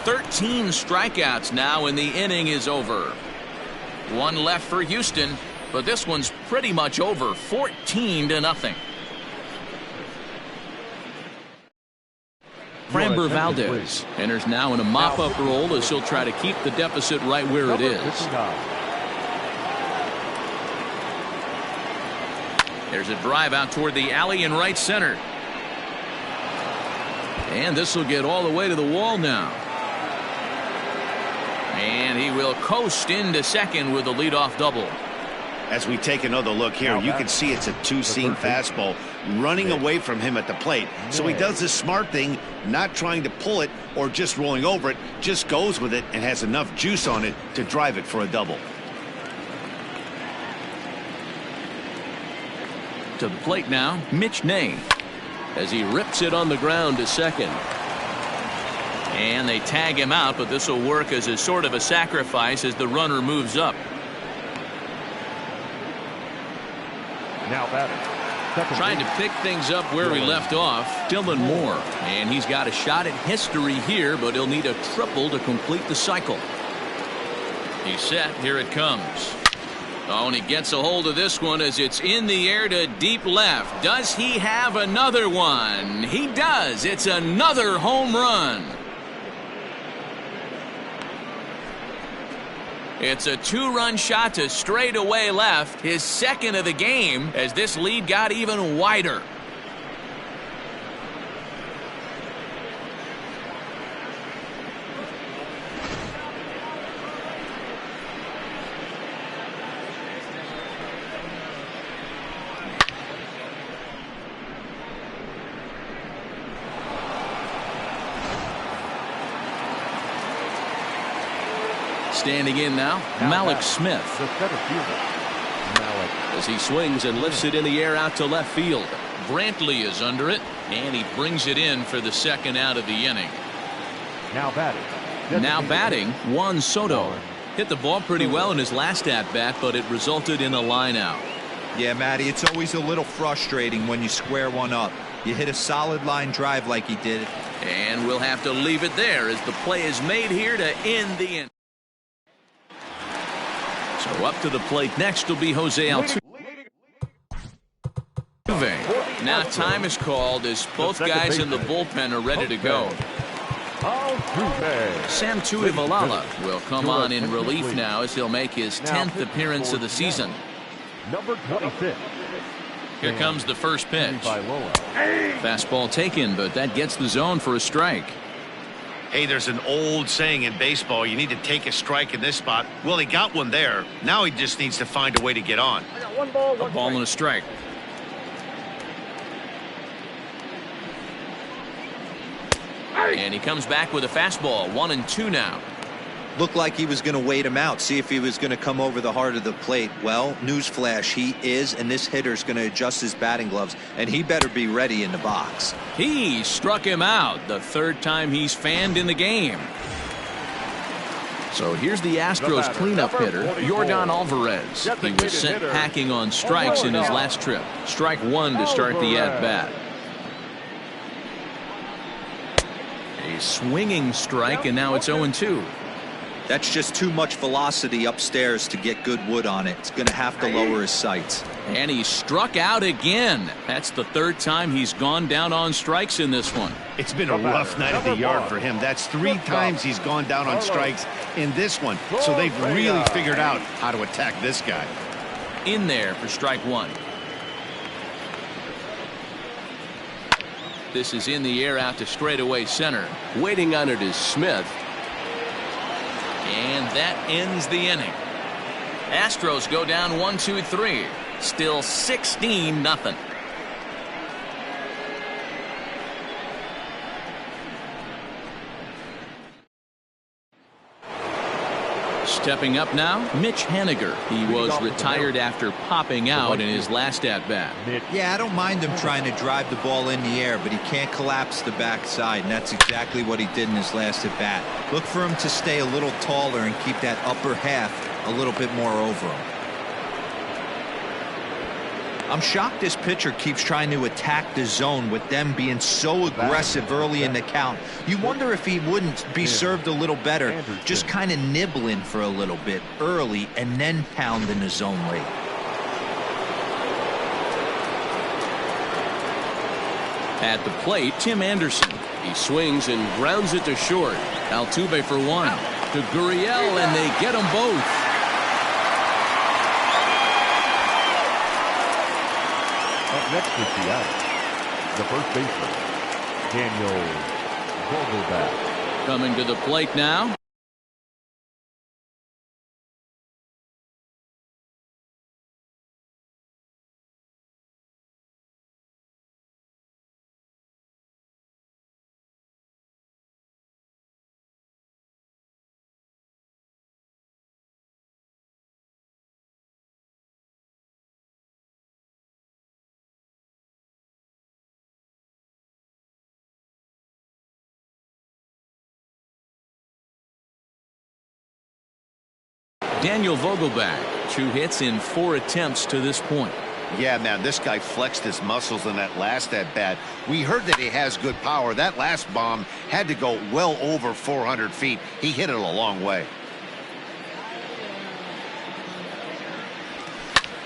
13 strikeouts now, and the inning is over. One left for Houston, but this one's pretty much over, 14-0. Framber Valdez enters now in a mop-up role as he'll try to keep the deficit right where it is. There's a drive out toward the alley in right center. And this will get all the way to the wall now. And he will coast into second with a leadoff double. As we take another look here, you can see it's a two-seam fastball running away from him at the plate. So he does this smart thing, not trying to pull it or just rolling over it, just goes with it and has enough juice on it to drive it for a double. To the plate now, Mitch Ney, as he rips it on the ground to second. And they tag him out, but this will work as a sort of a sacrifice as the runner moves up. Now batting. Trying to pick things up where we left off, Dylan Moore. And he's got a shot at history here, but he'll need a triple to complete the cycle. He's set. Here it comes. Oh, and he gets a hold of this one as it's in the air to deep left. Does he have another one? He does. It's another home run. It's a two-run shot to straightaway left, his second of the game, as this lead got even wider. Standing in now, Malik Smith. As he swings and lifts it in the air out to left field. Brantley is under it, and he brings it in for the second out of the inning. Now batting, Juan Soto. Hit the ball pretty well in his last at-bat, but it resulted in a line out. Yeah, Matty, it's always a little frustrating when you square one up. You hit a solid line drive like he did. And we'll have to leave it there as the play is made here to end the inning. So up to the plate next will be Jose Altuve. Now time is called as both guys in the bullpen are ready to go. Sam Tuivalala will come on in relief now as he'll make his 10th appearance of the season. Number 26. Here comes the first pitch. Fastball taken, but that gets the zone for a strike. Hey, there's an old saying in baseball, you need to take a strike in this spot. Well, he got one there. Now he just needs to find a way to get on. A ball and a strike. And he comes back with a fastball. 1-2 now. Looked like he was going to wait him out, see if he was going to come over the heart of the plate. Well, newsflash, he is, and this hitter's going to adjust his batting gloves, and he better be ready in the box. He struck him out, the third time he's fanned in the game. So here's the Astros cleanup hitter, Yordan Alvarez. He was sent packing on strikes in his last trip. Strike one to start the at-bat. A swinging strike, and now it's 0-2. That's just too much velocity upstairs to get good wood on it. It's going to have to lower his sights. And he struck out again. That's the third time he's gone down on strikes in this one. It's been a rough night at the yard for him. That's 3 times he's gone down on strikes in this one. So they've really figured out how to attack this guy. In there for strike one. This is in the air out to straightaway center. Waiting on it is Smith. And that ends the inning. Astros go down 1-2-3. Still 16-0. Stepping up now, Mitch Haniger. He was retired after popping out in his last at-bat. Yeah, I don't mind him trying to drive the ball in the air, but he can't collapse the backside, and that's exactly what he did in his last at-bat. Look for him to stay a little taller and keep that upper half a little bit more over him. I'm shocked this pitcher keeps trying to attack the zone with them being so aggressive early in the count. You wonder if he wouldn't be served a little better, just kind of nibbling for a little bit early and then pounding the zone late. At the plate, Tim Anderson. He swings and grounds it to short. Altuve for one. To Gurriel, and they get them both. Up next to Seattle, the first baseman, Daniel Vogelbach. Coming to the plate now. Daniel Vogelbach, 2 hits in 4 attempts to this point. Yeah, man, this guy flexed his muscles in that last at-bat. We heard that he has good power. That last bomb had to go well over 400 feet. He hit it a long way.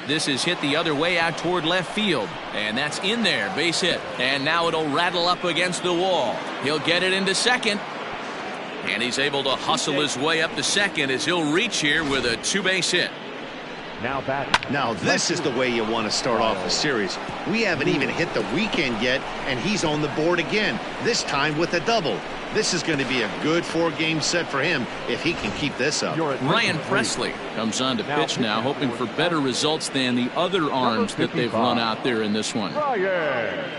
This is hit the other way out toward left field. And that's in there, base hit. And now it'll rattle up against the wall. He'll get it into second. And he's able to hustle his way up to second as he'll reach here with a 2-base hit. Now batting. Now this is the way you want to start off a series. We haven't even hit the weekend yet, and he's on the board again, this time with a double. This is going to be a good 4-game set for him if he can keep this up. Ryan Presley comes on to pitch now, hoping for better results than the other arms that they've run out there in this one. Ryan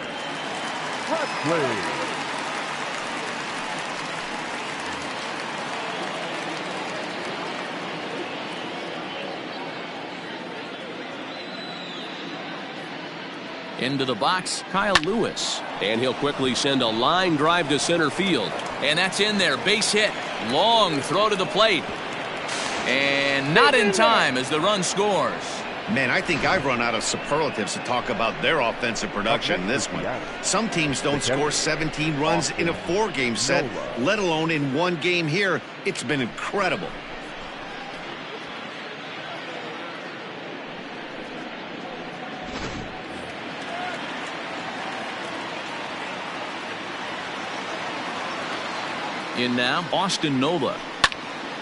Presley. Into the box, Kyle Lewis. And he'll quickly send a line drive to center field. And that's in there, base hit. Long throw to the plate. And not in time as the run scores. Man, I think I've run out of superlatives to talk about their offensive production in this one. Some teams don't score 17 runs in a 4-game set, let alone in 1 game here. It's been incredible. In now, Austin Nola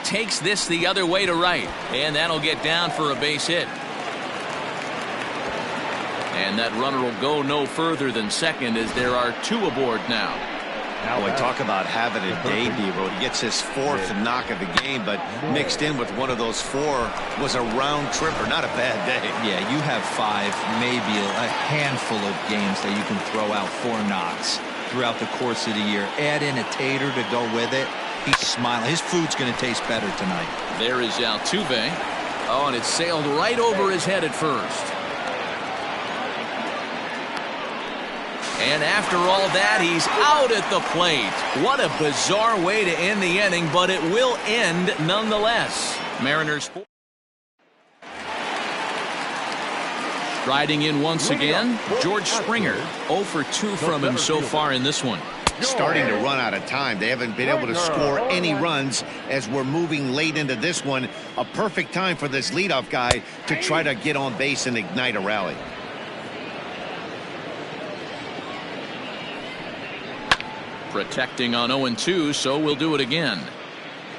takes this the other way to right, and that'll get down for a base hit. And that runner will go no further than second as there are 2 aboard now. Boy, talk about having a day, Devo. He gets his 4th knock of the game, but mixed in with one of those 4 was a round tripper. Not a bad day. Yeah, you have 5, maybe a handful of games that you can throw out 4 knocks throughout the course of the year. Add in a tater to go with it. He's smiling. His food's going to taste better tonight. There is Altuve. Oh, and it sailed right over his head at first. And after all that, he's out at the plate. What a bizarre way to end the inning, but it will end nonetheless. Mariners 4. Riding in once again, George Springer. 0 for 2 from him so far in this one. Starting to run out of time. They haven't been able to score any runs as we're moving late into this one. A perfect time for this leadoff guy to try to get on base and ignite a rally. Protecting on 0-2, so we'll do it again.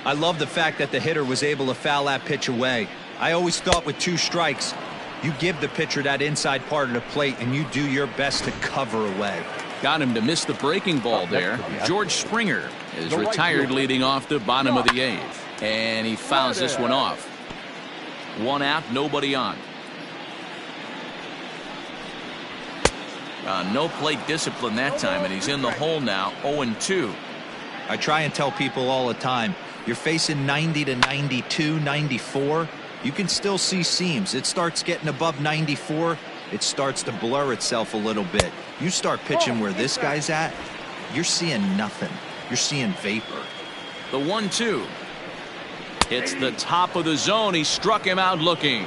I love the fact that the hitter was able to foul that pitch away. I always thought with 2 strikes, you give the pitcher that inside part of the plate and you do your best to cover away. Got him to miss the breaking ball there. George Springer is retired leading off the bottom of the 8th. And he fouls this one off. 1 out, nobody on. No plate discipline that time, and he's in the hole now, 0-2. I try and tell people all the time, you're facing 90 to 92, 94. You can still see seams. It starts getting above 94. It starts to blur itself a little bit. You start pitching where this guy's at, you're seeing nothing. You're seeing vapor. The 1-2. Hits the top of the zone. He struck him out looking.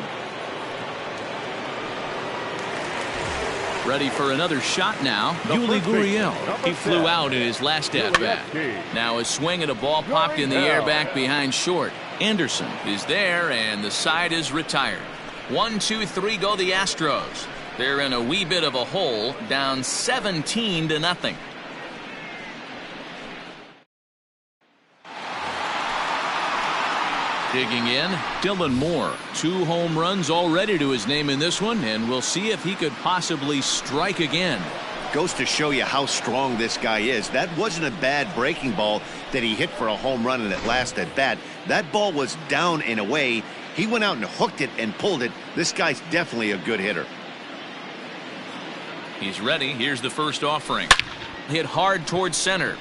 Ready for another shot now. Yuli Gurriel. He flew out in his last at-bat. Now a swing at a ball popped in the air back behind short. Anderson is there, and the side is retired. 1-2-3 go the Astros. They're in a wee bit of a hole, down 17-0. Digging in, Dylan Moore. 2 home runs already to his name in this one, and we'll see if he could possibly strike again. Goes to show you how strong this guy is. That wasn't a bad breaking ball that he hit for a home run in that last at bat. That ball was down and away. He went out and hooked it and pulled it. This guy's definitely a good hitter. He's ready. Here's the first offering. Hit hard towards center.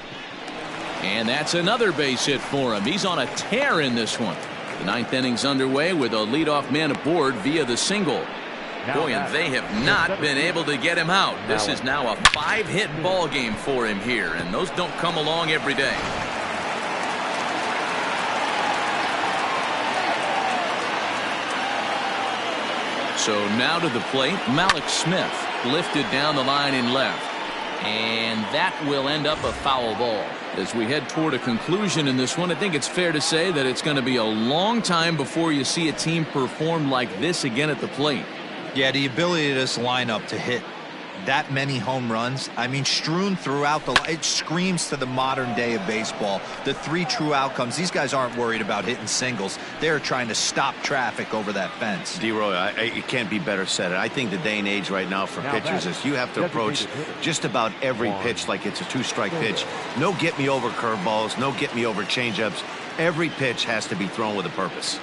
And that's another base hit for him. He's on a tear in this one. The 9th inning's underway with a leadoff man aboard via the single. Boy, and they have not been able to get him out. This is now a 5-hit ball game for him here, and those don't come along every day. So now to the plate, Malik Smith lifted down the line in left. And that will end up a foul ball. As we head toward a conclusion in this one, I think it's fair to say that it's going to be a long time before you see a team perform like this again at the plate. Yeah, the ability of this lineup to hit that many home runs, I mean, strewn throughout it screams to the modern day of baseball. The 3 true outcomes. These guys aren't worried about hitting singles. They're trying to stop traffic over that fence. D-Roy, it can't be better said. I think the day and age right now for pitchers is you have to approach just about every pitch like it's a 2-strike pitch. No get-me-over curveballs, no get-me-over changeups. Every pitch has to be thrown with a purpose.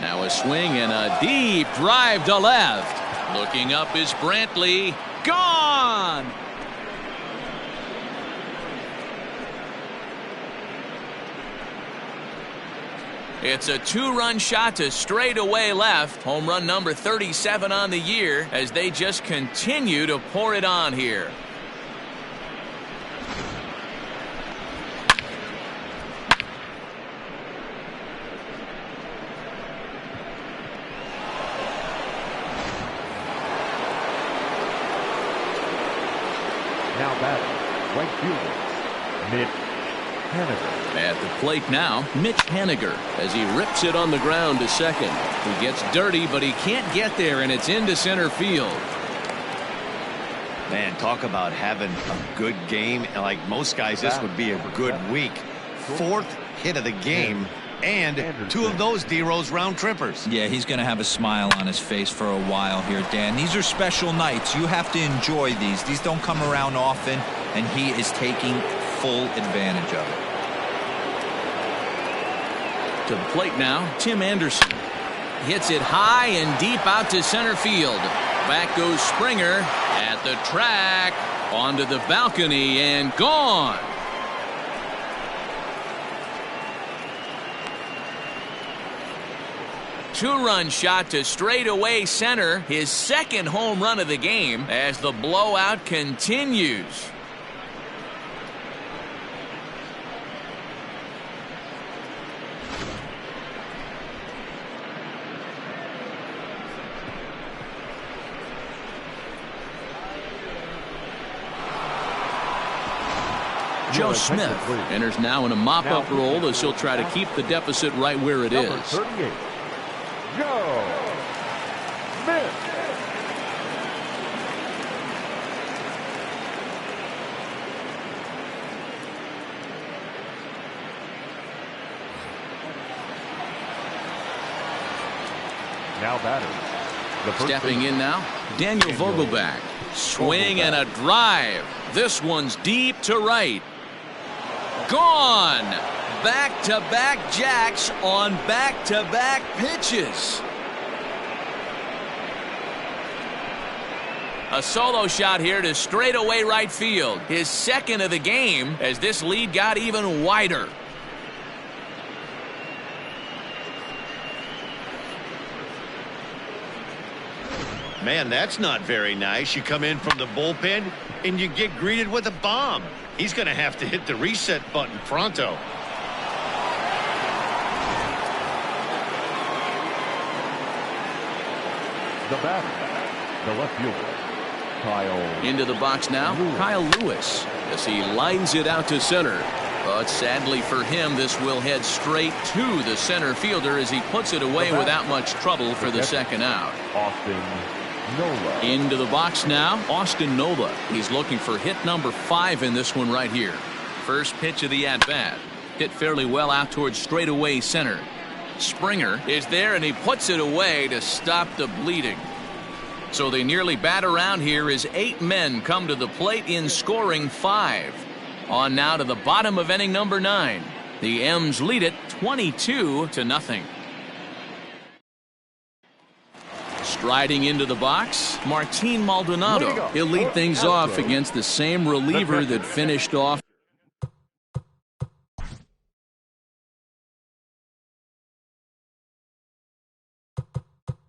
Now a swing and a deep drive to left. Looking up is Brantley. Gone! It's a 2-run shot to straightaway left. Home run number 37 on the year as they just continue to pour it on here. Now batting, right fielder, Mitch Haniger. At the plate now, Mitch Haniger as he rips it on the ground to second. He gets dirty, but he can't get there, and it's into center field. Man, talk about having a good game. And like most guys, this would be a good week. 4th hit of the game. And 2 of those D-Rose round trippers. Yeah, he's going to have a smile on his face for a while here, Dan. These are special nights. You have to enjoy these. These don't come around often, and he is taking full advantage of it. To the plate now, Tim Anderson. Hits it high and deep out to center field. Back goes Springer at the track, onto the balcony, and gone. Two-run shot to straightaway center, his 2nd home run of the game as the blowout continues. Joe Smith enters now in a mop-up role as he'll try to keep the deficit right where it is. 38. Joe Smith. Now batter. Stepping in now, Daniel Vogelbach. Swing and a drive. This one's deep to right. Gone. Back-to-back jacks on back-to-back pitches. A solo shot here to straightaway right field. His 2nd of the game as this lead got even wider. Man, that's not very nice. You come in from the bullpen and you get greeted with a bomb. He's going to have to hit the reset button pronto. The batter, The left fielder, Kyle. Into the box now, Kyle Lewis, as he lines it out to center. But sadly for him, this will head straight to the center fielder as he puts it away without much trouble for the second out. Austin Nola. Into the box now, Austin Nola. He's looking for hit number 5 in this one right here. First pitch of the at-bat. Hit fairly well out towards straightaway center. Springer is there and he puts it away to stop the bleeding. So they nearly bat around here as 8 men come to the plate in scoring 5. On now to the bottom of inning number 9. The M's lead it 22-0. Striding into the box, Martin Maldonado. He'll lead things off against the same reliever that finished off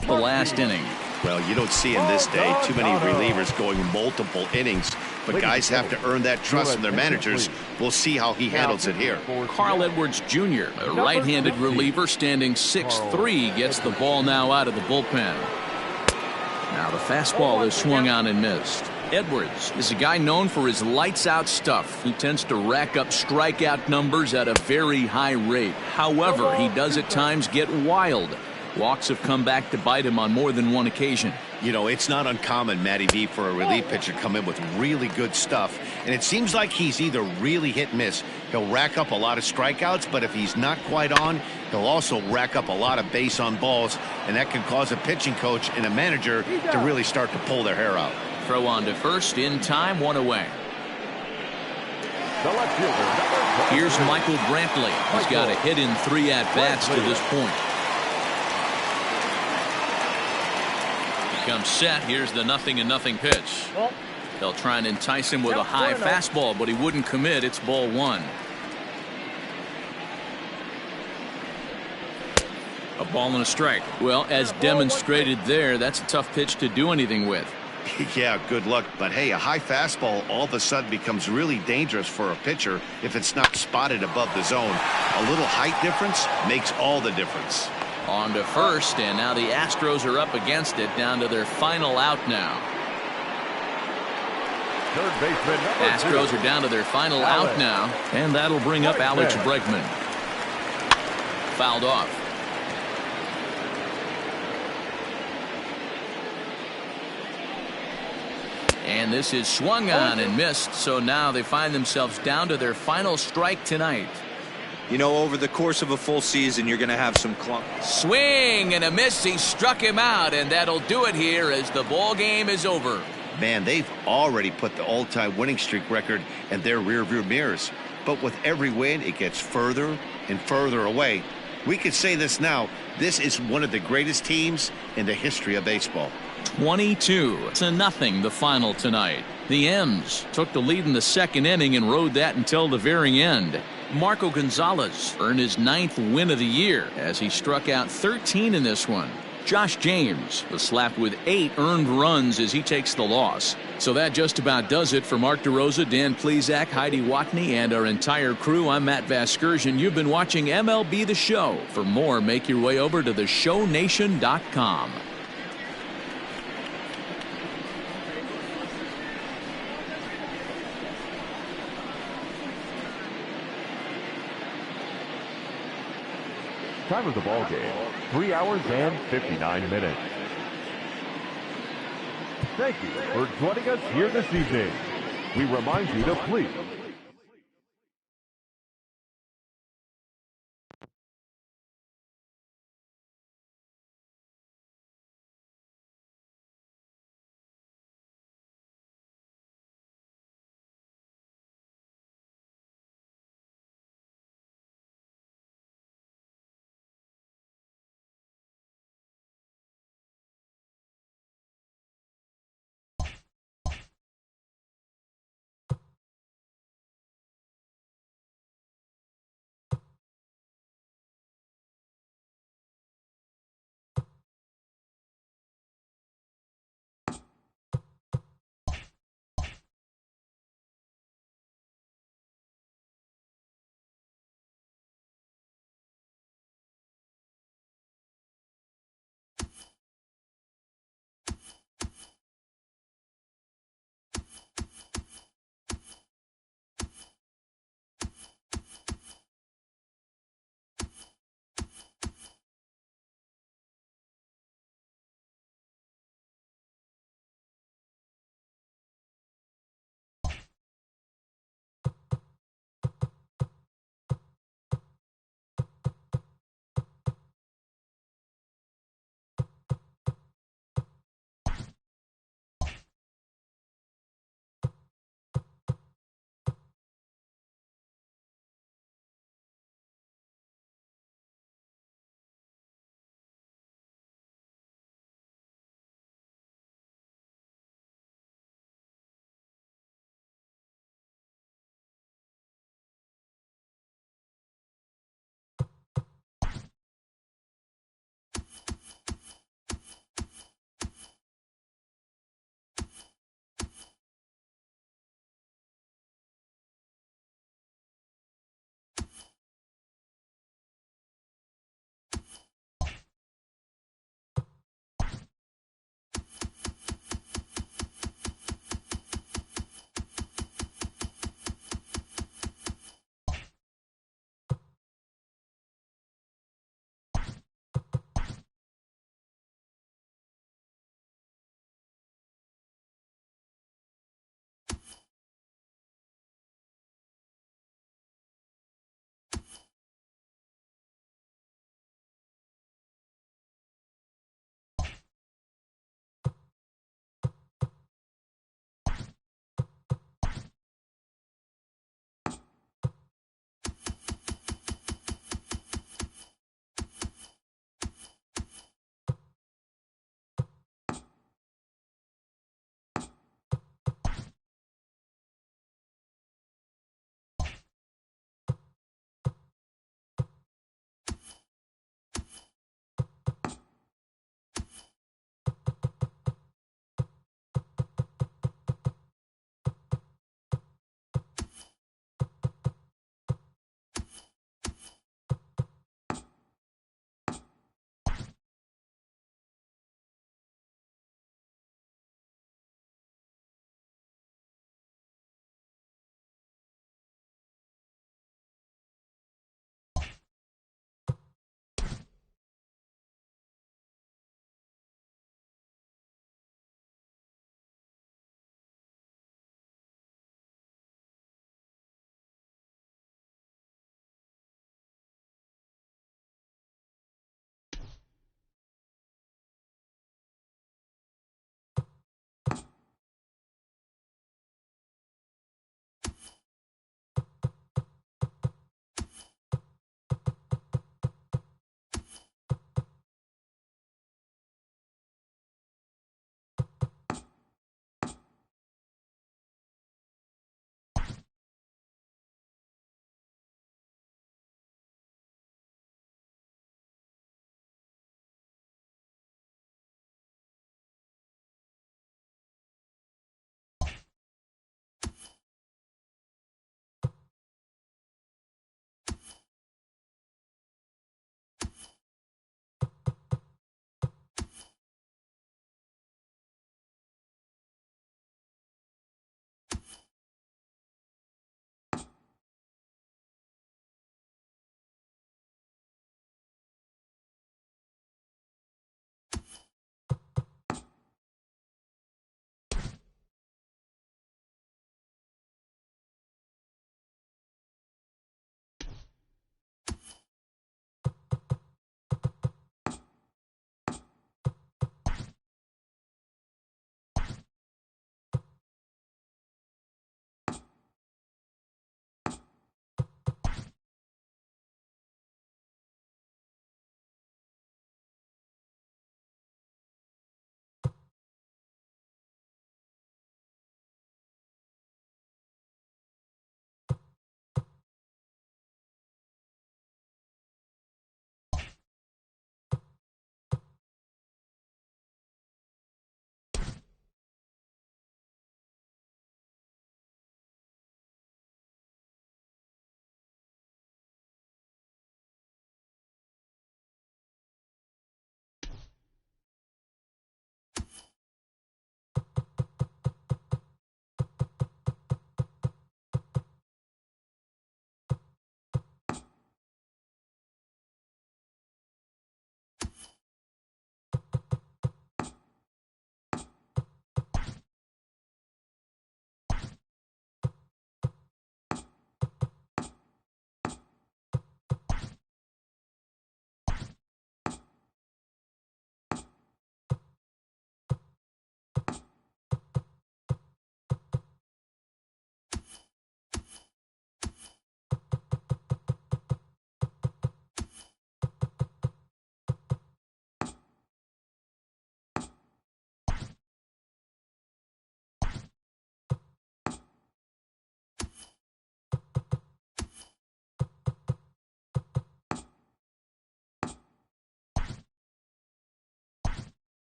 the last inning. Well, you don't see in this day too many relievers going multiple innings, but guys have to earn that trust from their managers. We'll see how he handles it here. Carl Edwards Jr., a right-handed reliever standing 6'3", gets the ball now out of the bullpen. Now the fastball is swung on and missed. Edwards is a guy known for his lights-out stuff. He tends to rack up strikeout numbers at a very high rate. However, he does at times get wild. Walks have come back to bite him on more than one occasion. You know, it's not uncommon, Matty V, for a relief pitcher to come in with really good stuff. And it seems like he's either really hit and miss. He'll rack up a lot of strikeouts, but if he's not quite on, he'll also rack up a lot of base on balls. And that can cause a pitching coach and a manager to really start to pull their hair out. Throw on to first in time, 1 away. The left fielder. Here's Michael Brantley. He's got a hit in 3 at-bats to this point. Comes set. Here's the 0-0 pitch. They'll try and entice him with a high fastball, but he wouldn't commit. It's ball 1. A ball and a strike. Well, as demonstrated there, that's a tough pitch to do anything with. Yeah, good luck. But hey, a high fastball all of a sudden becomes really dangerous for a pitcher if it's not spotted above the zone. A little height difference makes all the difference. On to first, and now the Astros are up against it, down to their final out now. Third baseman, Astros are down to their final out now, and that'll bring up Alex Bregman. Fouled off. And this is swung on and missed, so now they find themselves down to their final strike tonight. You know, over the course of a full season, you're going to have some clunks. Swing and a miss. He struck him out, and that'll do it here as the ball game is over. Man, they've already put the all-time winning streak record in their rearview mirrors. But with every win, it gets further and further away. We could say this now. This is one of the greatest teams in the history of baseball. 22-0 the final tonight. The M's took the lead in the second inning and rode that until the very end. Marco Gonzalez earned his 9th win of the year as he struck out 13 in this one. Josh James was slapped with 8 earned runs as he takes the loss. So that just about does it for Mark DeRosa, Dan Plesac, Heidi Watney, and our entire crew. I'm Matt Vasgersian. You've been watching MLB The Show. For more, make your way over to theshownation.com. Time of the ball game, 3 hours and 59 minutes. Thank you for joining us here this evening. We remind you to please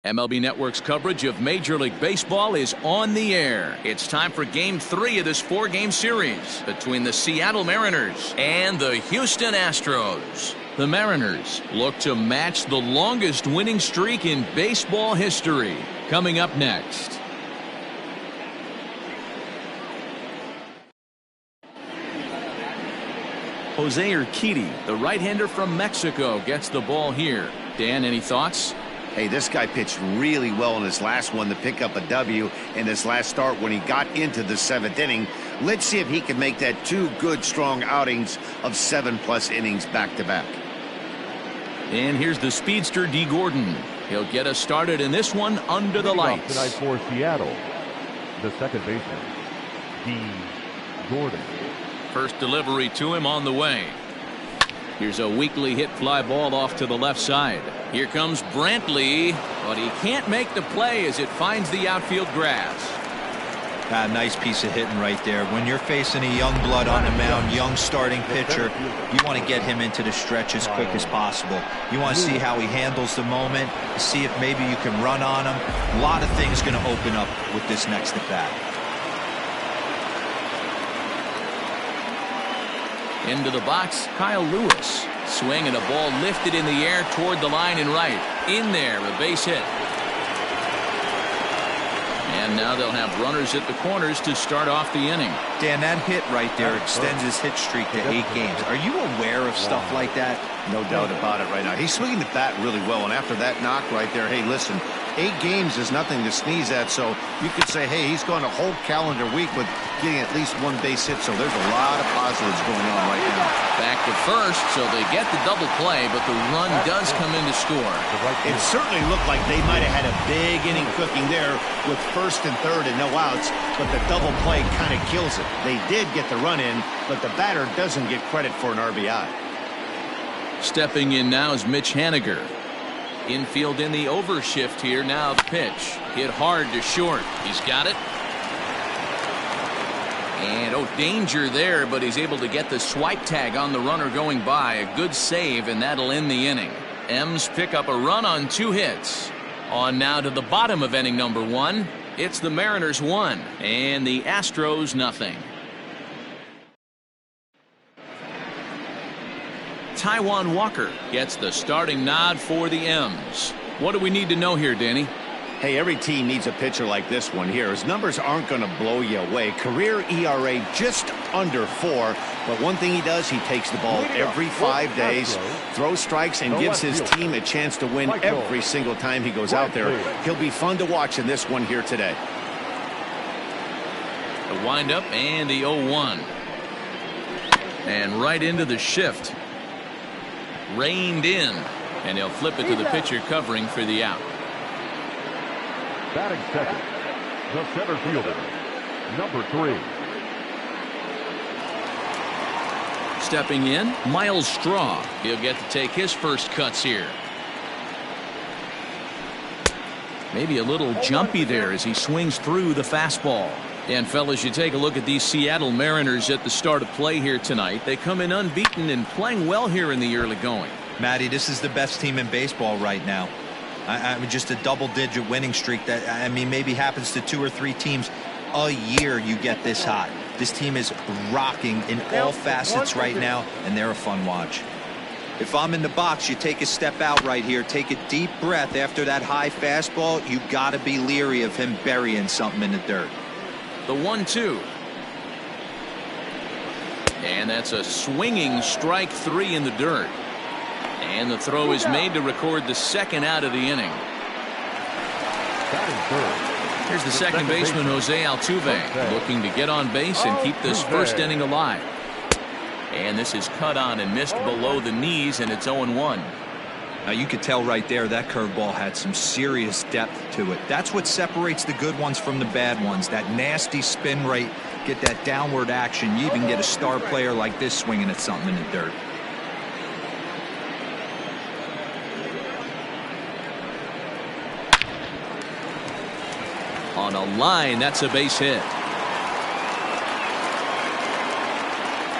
MLB Network's coverage of Major League Baseball is on the air. It's time for Game 3 of this 4-game series between the Seattle Mariners and the Houston Astros. The Mariners look to match the longest winning streak in baseball history. Coming up next. Jose Urquidy, the right-hander from Mexico, gets the ball here. Dan, any thoughts? Hey, this guy pitched really well in his last one to pick up a W in his last start when he got into the 7th inning. Let's see if he can make that 2 good, strong outings of 7+ innings back-to-back. And here's the speedster, D. Gordon. He'll get us started in this one under the lights. Tonight for Seattle, the second baseman, D. Gordon. First delivery to him on the way. Here's a weakly hit fly ball off to the left side. Here comes Brantley, but he can't make the play as it finds the outfield grass. Nice piece of hitting right there. When you're facing a young blood on the mound, young starting pitcher, you want to get him into the stretch as quick as possible. You want to see how he handles the moment, see if maybe you can run on him. A lot of things going to open up with this next at bat. Into the box, Kyle Lewis. Swing and a ball lifted in the air toward the line and right. In there, a base hit. And now they'll have runners at the corners to start off the inning. Dan, that hit right there extends his hit streak to 8 games. Are you aware of stuff like that? No doubt about it right now. He's swinging the bat really well, and after that knock right there, hey, listen, 8 games is nothing to sneeze at, so you could say, hey, he's gone a whole calendar week with getting at least 1 base hit, so there's a lot of positives going on right now. Back to first, so they get the double play, but the run does come in to score. It certainly looked like they might have had a big inning cooking there with first and third and no outs, but the double play kind of kills it. They did get the run in, but the batter doesn't get credit for an RBI. Stepping in now is Mitch Haniger. Infield in the overshift here. Now the pitch. Hit hard to short. He's got it. And danger there, but he's able to get the swipe tag on the runner going by. A good save, and that'll end the inning. M's pick up a run on 2 hits. On now to the bottom of inning number 1. It's the Mariners 1 and the Astros nothing. Taijuan Walker gets the starting nod for the M's. What do we need to know here, Danny? Hey, every team needs a pitcher like this one here. His numbers aren't going to blow you away. Career ERA just under 4. But one thing he does, he takes the ball every 5 days, throws strikes, and gives his team a chance to win every single time he goes out there. He'll be fun to watch in this one here today. The windup and the 0-1. And right into the shift. Reined in, and he'll flip it to the pitcher covering for the out. Batting second, the center fielder, number 3. Stepping in, Miles Straw. He'll get to take his first cuts here. Maybe a little jumpy there as he swings through the fastball. And fellas, you take a look at these Seattle Mariners at the start of play here tonight. They come in unbeaten and playing well here in the early going. Matty, this is the best team in baseball right now. I mean, just a double-digit winning streak that, I mean, maybe happens to 2 or 3 teams a year. You get this hot. This team is rocking in all facets right now, and they're a fun watch. If I'm in the box, you take a step out right here, take a deep breath after that high fastball. You got to be leery of him burying something in the dirt. The 1-2. And that's a swinging strike 3 in the dirt. And the throw is made to record the second out of the inning. Here's the second baseman, Jose Altuve, looking to get on base and keep this first inning alive. And this is cut on and missed below the knees, and it's 0-1. Now you could tell right there that curveball had some serious depth to it. That's what separates the good ones from the bad ones. That nasty spin rate, get that downward action. You even get a star player like this swinging at something in the dirt. On a line, that's a base hit.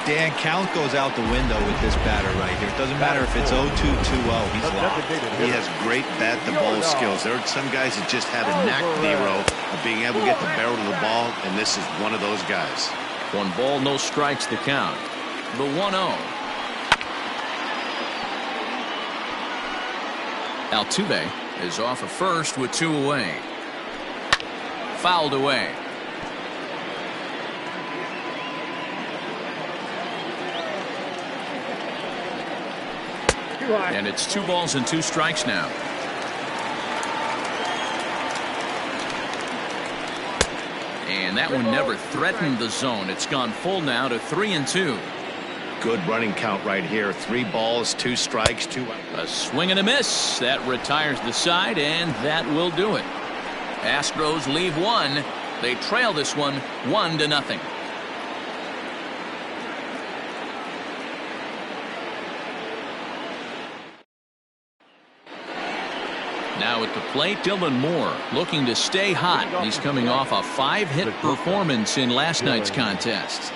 Dan, count goes out the window with this batter right here. It doesn't matter if it's 0-2, 2-0. He's locked. He has great bat-the-ball skills. There are some guys that just have a knack, Nero, of being able to get the barrel to the ball, and this is one of those guys. 1 ball, no strikes the count. The 1-0. Altuve is off of first with 2 away. Fouled away. And it's 2 balls and 2 strikes now. And that one never threatened the zone. It's gone full now to 3-2. Good running count right here. 3 balls, 2 strikes, 2 out. A swing and a miss. That retires the side, and that will do it. Astros leave 1. They trail this one 1-0. Now at the plate, Dylan Moore looking to stay hot. He's coming off a 5-hit performance in last night's contest.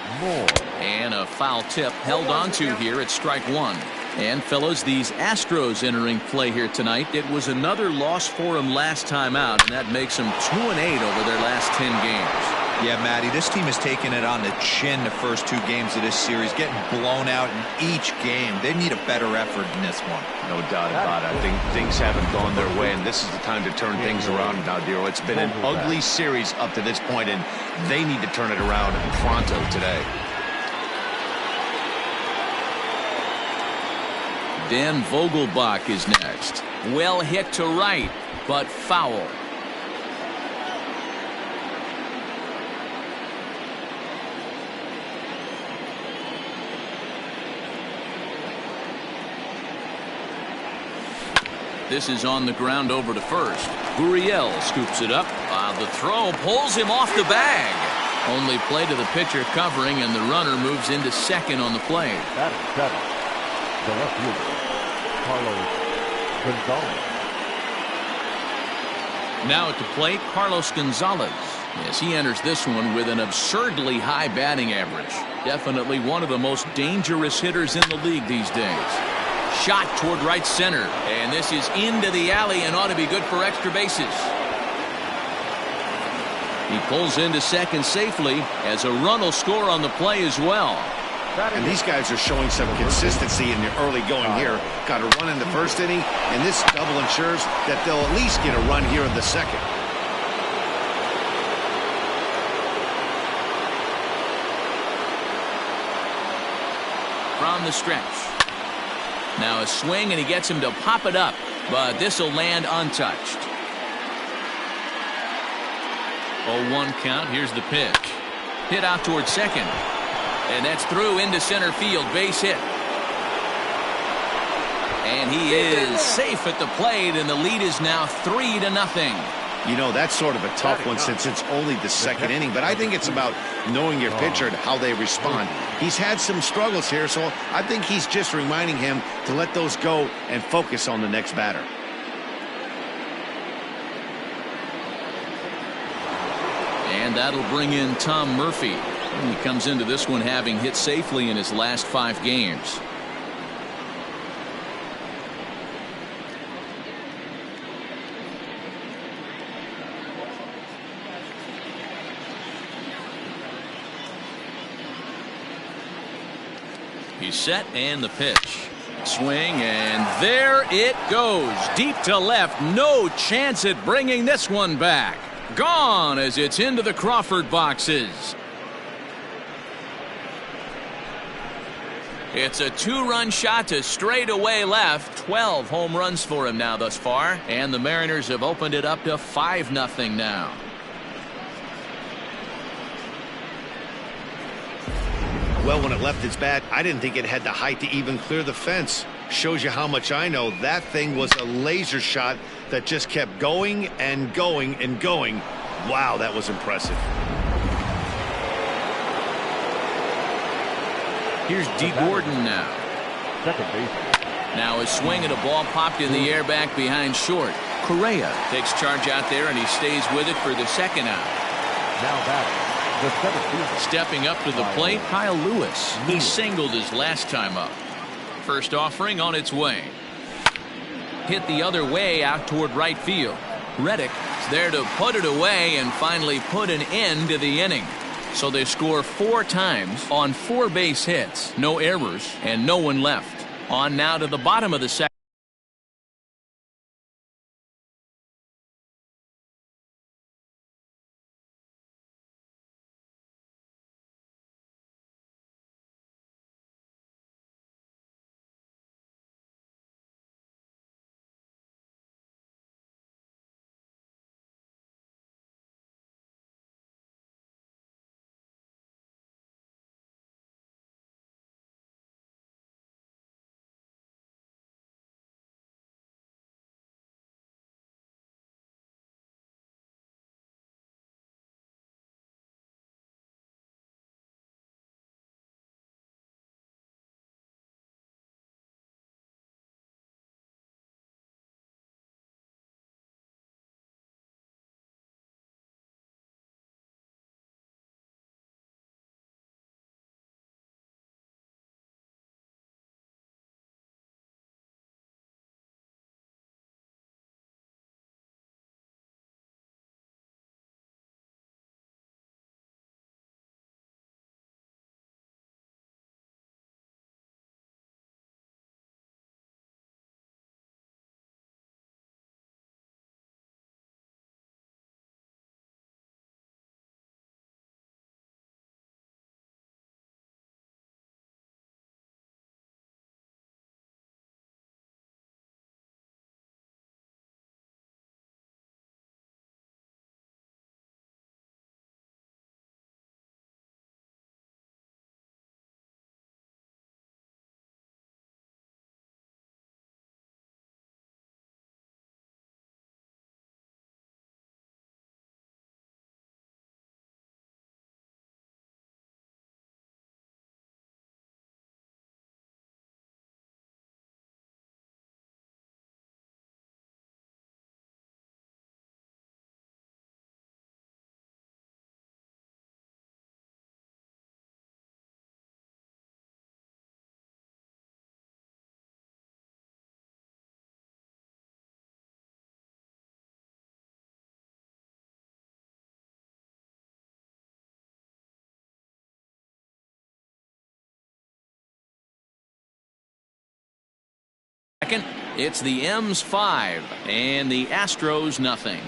And a foul tip held onto here at strike 1. And fellas, these Astros entering play here tonight. It was another loss for them last time out, and that makes them 2-8 over their last 10 games. Yeah, Matty, this team has taken it on the chin the first 2 games of this series, getting blown out in each game. They need a better effort in this one. No doubt about it. I think things haven't gone their way, and this is the time to turn things around now, Dero. It's been an ugly series up to this point, and they need to turn it around pronto today. Dan Vogelbach is next. Well hit to right, but foul. This is on the ground over to first. Gurriel scoops it up. The throw pulls him off the bag. Only play to the pitcher covering, and the runner moves into second on the play. That is 7. The left fielder, Carlos Gonzalez. Now at the plate, Carlos Gonzalez. Yes, he enters this one with an absurdly high batting average. Definitely one of the most dangerous hitters in the league these days. Shot toward right center, and this is into the alley and ought to be good for extra bases. He pulls into second safely as a run will score on the play as well. And these guys are showing some consistency in the early going here. Got a run in the first inning, and this double ensures that they'll at least get a run here in the second. From the stretch. Now a swing, and he gets him to pop it up, but this will land untouched. 0-1 count. Here's the pitch. Hit out towards second. And that's through into center field. Base hit. And he is safe at the plate, and the lead is now 3-0. You know, that's sort of a tough one since it's only the second inning, but I think it's about knowing your pitcher and how they respond. He's had some struggles here, so I think he's just reminding him to let those go and focus on the next batter. And that'll bring in Tom Murphy. He comes into this one having hit safely in his last 5 games. He's set, and the pitch. Swing, and there it goes. Deep to left. No chance at bringing this one back. Gone as it's into the Crawford boxes. It's a 2-run shot to straightaway left. 12 home runs for him now thus far. And the Mariners have opened it up to 5-0 now. Well, when it left its bat, I didn't think it had the height to even clear the fence. Shows you how much I know. That thing was a laser shot that just kept going and going and going. Wow, that was impressive. Here's D. Gordon now. Second base. Now a swing and a ball popped in the air back behind short. Correa takes charge out there, and he stays with it for the second out. Now batting, the center fielder. Stepping up to the plate, Kyle Lewis. He singled his last time up. First offering on its way. Hit the other way out toward right field. Reddick is there to put it away and finally put an end to the inning. So they score 4 times on 4 base hits, no errors, and no one left. On now to the bottom of the second. It's the M's 5 and the Astros nothing.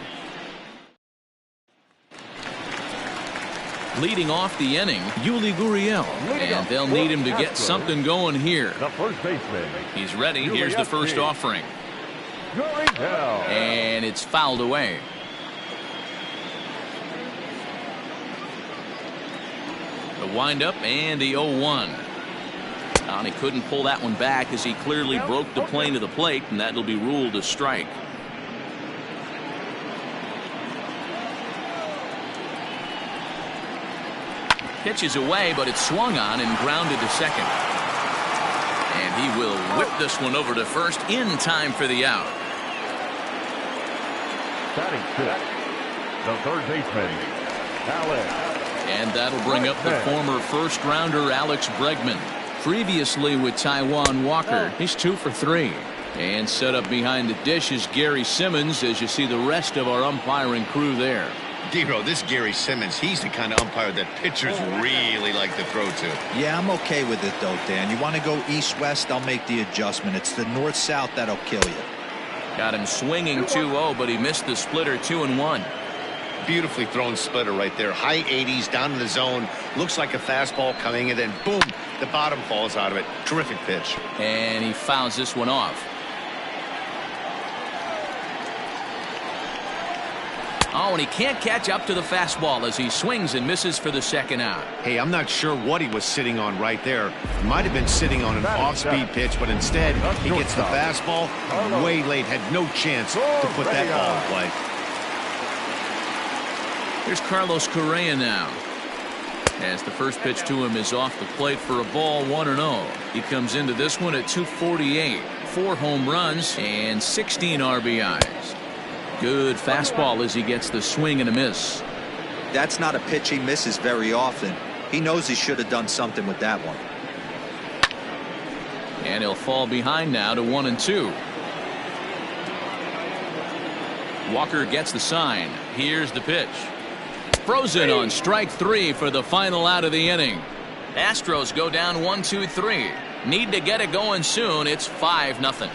Leading off the inning, Yuli Gurriel, and they'll need him to get something going here. The first baseman. He's ready. Here's the first offering. And it's fouled away. The windup and the 0-1. And he couldn't pull that one back as he clearly broke the plane to the plate, and that'll be ruled a strike. Pitch is away, but it's swung on and grounded to second. And he will whip this one over to first in time for the out. Batting fifth, the third baseman, Alex. And that'll bring up the former first-rounder Alex Bregman. Previously with Taijuan Walker, he's 2 for 3. And set up behind the dish is Gary Simmons as you see the rest of our umpiring crew there. Dero, this Gary Simmons, he's the kind of umpire that pitchers really like to throw to. Yeah, I'm okay with it, though, Dan. You want to go east-west, I'll make the adjustment. It's the north-south that'll kill you. Got him swinging 2-0, but he missed the splitter 2-1. Beautifully thrown splitter right there. High 80s, down in the zone. Looks like a fastball coming, and then boom, the bottom falls out of it. Terrific pitch. And he fouls this one off. Oh, and he can't catch up to the fastball as he swings and misses for the second out. Hey, I'm not sure what he was sitting on right there. He might have been sitting on an off-speed pitch, but instead he gets the fastball way late. Had no chance to put that ball in play. Here's Carlos Correa now. As the first pitch to him is off the plate for a ball, 1-0. He comes into this one at 248. 4 home runs and 16 RBIs. Good fastball as he gets the swing and a miss. that's not a pitch he misses very often. He knows he should have done something with that one. And he'll fall behind now to 1-2. Walker gets the sign. Here's the pitch. Frozen on strike 3 for the final out of the inning. Astros go down 1-2-3. Need to get it going soon. It's 5-0.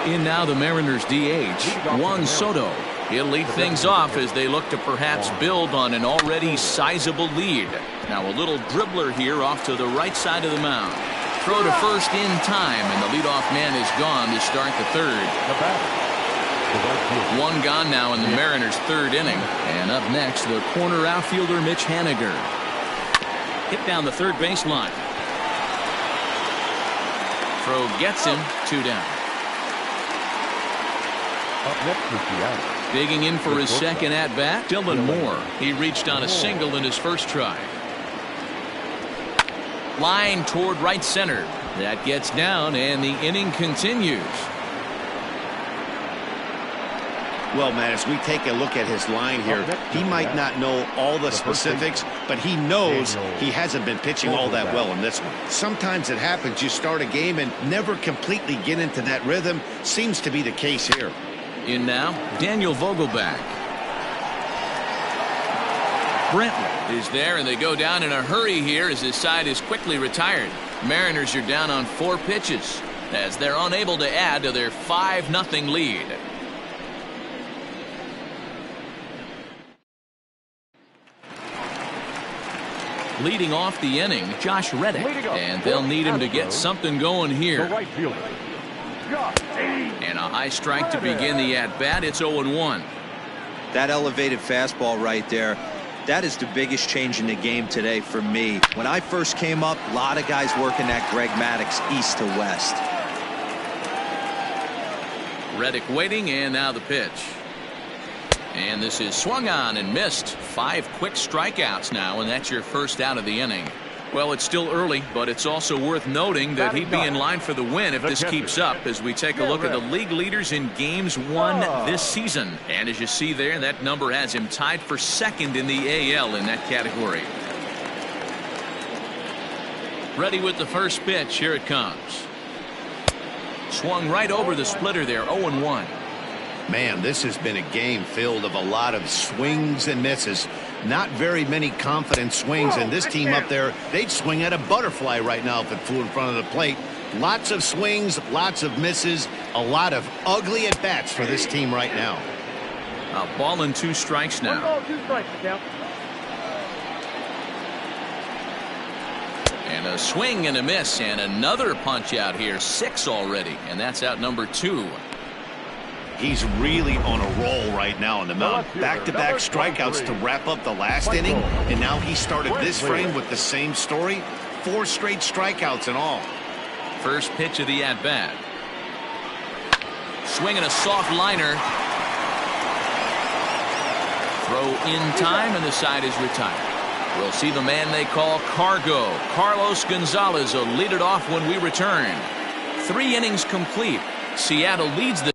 In now the Mariners DH, Juan Soto. He'll lead things off as they look to perhaps build on an already sizable lead. Now a little dribbler here off to the right side of the mound. Throw to first in time, and the leadoff man is gone to start the third. One gone now in the Mariners' third inning. And up next, the corner outfielder Mitch Haniger. Hit down the third baseline. Throw gets him, 2 down. Up next for Seattle. Digging in for his second at-bat, Dylan Moore. He reached on a single in his first try. Line toward right center. That gets down, and the inning continues. Well, man, as we take a look at his line here, he might not know all the specifics, but he knows he hasn't been pitching all that well in this one. Sometimes it happens. You start a game and never completely get into that rhythm. Seems to be the case here. In now, Daniel Vogelback. Brentwood is there, and they go down in a hurry here as his side is quickly retired. Mariners are down on 4 pitches as they're unable to add to their 5-0 lead. Leading off the inning, Josh Reddick, and they'll need him to get something going here. The right fielder. And a high strike to begin the at-bat. It's 0-1. That elevated fastball right there, that is the biggest change in the game today for me. When I first came up, a lot of guys working that Greg Maddux east to west. Reddick waiting, and now the pitch. And this is swung on and missed. 5 quick strikeouts now, and that's your first out of the inning. Well, it's still early, but it's also worth noting that he'd be in line for the win if this keeps up as we take a look at the league leaders in games won this season. And as you see there, that number has him tied for second in the AL in that category. Ready with the first pitch. Here it comes. Swung right over the splitter there. 0-1. Man, this has been a game filled of a lot of swings and misses. Not very many confident swings, and this team up there, they'd swing at a butterfly right now if it flew in front of the plate. Lots of swings, lots of misses, a lot of ugly at-bats for this team right now. A ball and 2 strikes now. 2 strikes, count. And a swing and a miss, and another punch out here. 6 already, and that's out number 2. He's really on a roll right now on the mound. Back-to-back strikeouts to wrap up the last inning, and now he started this frame with the same story. 4 straight strikeouts in all. First pitch of the at-bat. Swinging a soft liner. Throw in time, and the side is retired. We'll see the man they call Cargo. Carlos Gonzalez will lead it off when we return. 3 innings complete. Seattle leads the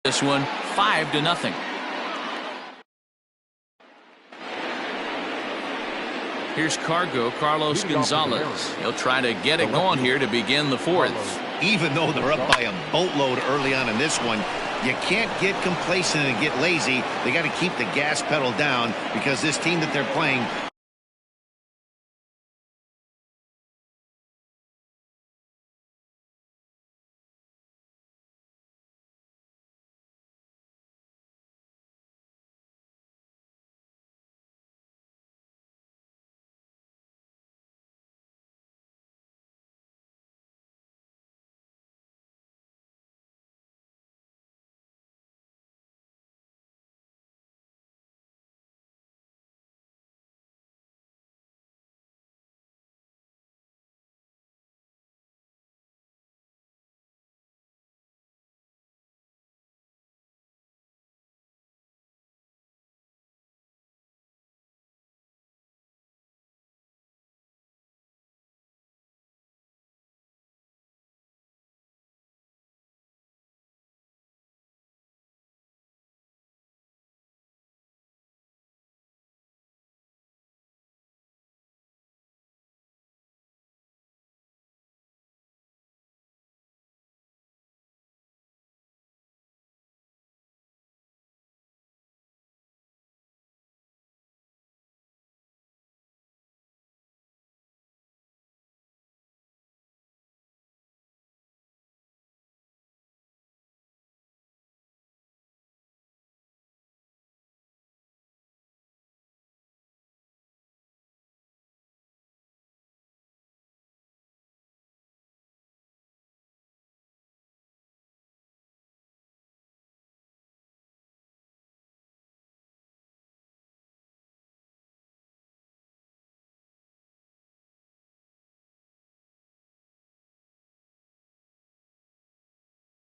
this one 5-0. Here's Carlos Gonzalez. He'll try to get it going here to begin the fourth. Even though they're up by a boatload early on in this one, you can't get complacent and get lazy. They got to keep the gas pedal down because this team that they're playing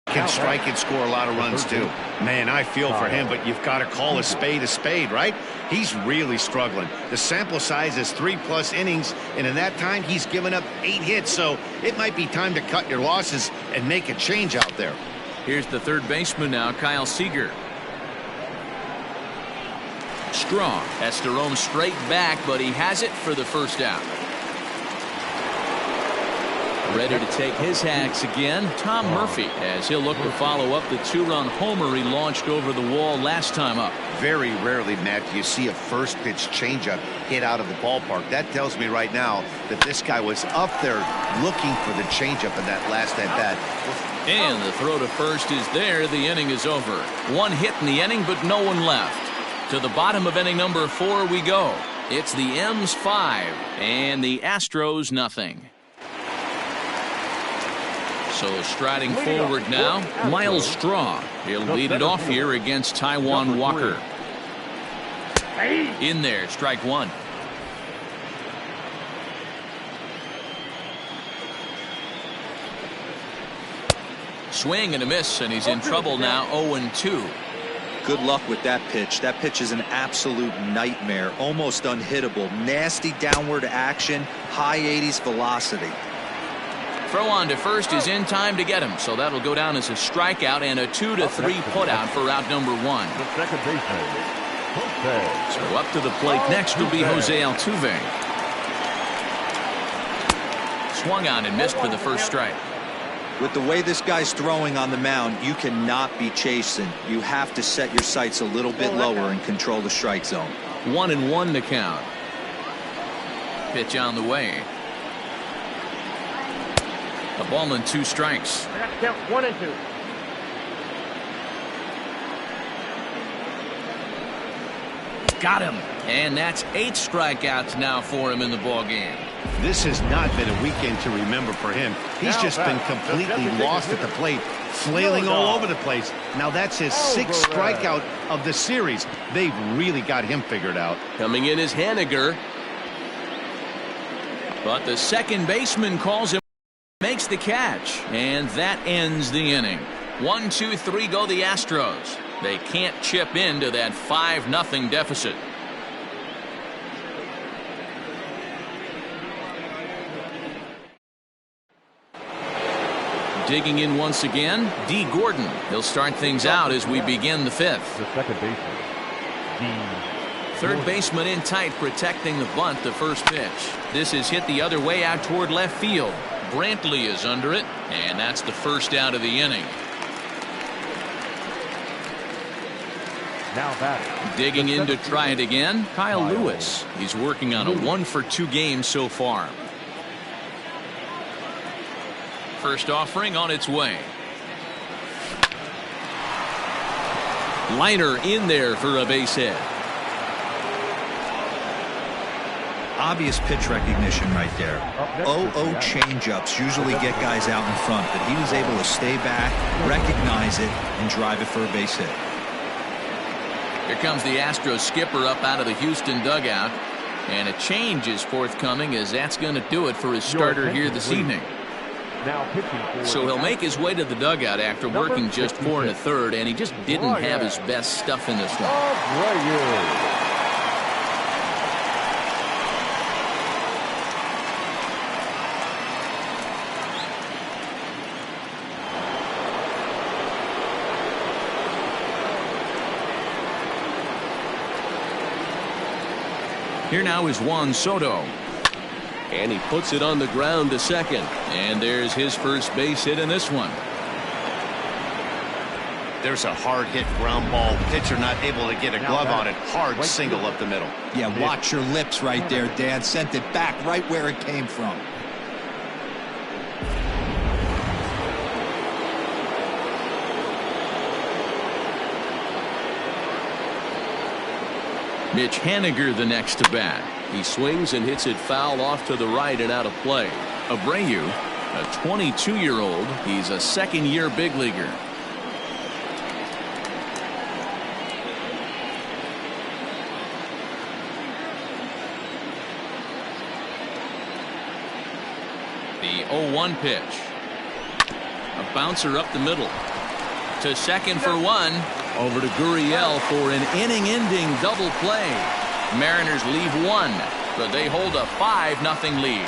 can strike and score a lot of runs too. Man, I feel for him, but you've got to call a spade, right? He's really struggling. The sample size is 3+ innings, and in that time he's given up 8 hits, so it might be time to cut your losses and make a change out there. Here's the third baseman now, Kyle Seager. Strong has to roam straight back, but he has it for the first out. Ready to take his hacks again, Tom Murphy, as he'll look to follow up the 2-run homer he launched over the wall last time up. Very rarely, Matt, do you see a first pitch changeup hit out of the ballpark. That tells me right now that this guy was up there looking for the changeup in that last at bat. And the throw to first is there. The inning is over. 1 hit in the inning, but no one left. To the bottom of inning number 4 we go. It's the M's 5 and the Astros nothing. So striding forward now, Miles Straw. He'll lead it off here against Taijuan Walker. In there, strike 1. Swing and a miss, and he's in trouble now, 0-2. Good luck with that pitch. That pitch is an absolute nightmare, almost unhittable. Nasty downward action, high 80s velocity. Throw on to first is in time to get him, so that'll go down as a strikeout and a 2-3 putout for out number 1. The second baseman, Jose. So up to the plate next will be Jose Altuve. Swung on and missed for the first strike. With the way this guy's throwing on the mound, you cannot be chasing. You have to set your sights a little bit lower and control the strike zone. 1-1 to count. Pitch on the way. A ball and 2 strikes. I got to count 1 and 2. Got him. And that's 8 strikeouts now for him in the ball game. This has not been a weekend to remember for him. He's just been completely lost at the plate, flailing all over the place. Now that's his 6th strikeout of the series. They've really got him figured out. Coming in is Haniger. But the second baseman calls him, makes the catch, and that ends the inning. 1-2-3 go the Astros. They can't chip into that 5-0 deficit. Digging in once again, D. Gordon. He'll start things out as we begin the fifth. The second baseman, D. Third baseman in tight, protecting the bunt, the first pitch. This is hit the other way out toward left field. Brantley is under it, and that's the first out of the inning. Now batting. Digging in to try it again, Kyle Lewis. He's working on a 1-for-2 game so far. First offering on its way. Liner in there for a base hit. Obvious pitch recognition right there. 0-0 changeups usually get guys out in front, but he was able to stay back, recognize it, and drive it for a base hit. Here comes the Astros skipper up out of the Houston dugout, and a change is forthcoming, as that's going to do it for his starter here this evening. Now pitching for So he'll make his way to the dugout after working just 4 1/3, and he just didn't have his best stuff in this one. Abreu. Here now is Juan Soto. And he puts it on the ground to second. And there's his first base hit in this one. There's a hard hit ground ball. Pitcher not able to get a glove on it. Hard single up the middle. Yeah, watch your lips right there, Dan. Sent it back right where it came from. Mitch Haniger the next to bat. He swings and hits it foul off to the right and out of play. Abreu, a 22-year-old. He's a second-year big leaguer. The 0-1 pitch. A bouncer up the middle. To second for one. Over to Gurriel for an inning-ending double play. Mariners leave one, but they hold a 5-0 lead.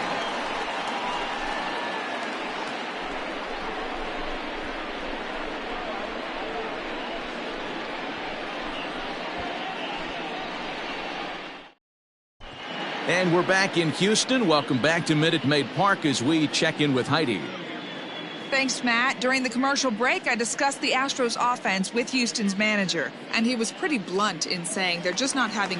And we're back in Houston. Welcome back to Minute Maid Park as we check in with Heidi. Thanks, Matt. During the commercial break, I discussed the Astros offense with Houston's manager, and he was pretty blunt in saying they're just not having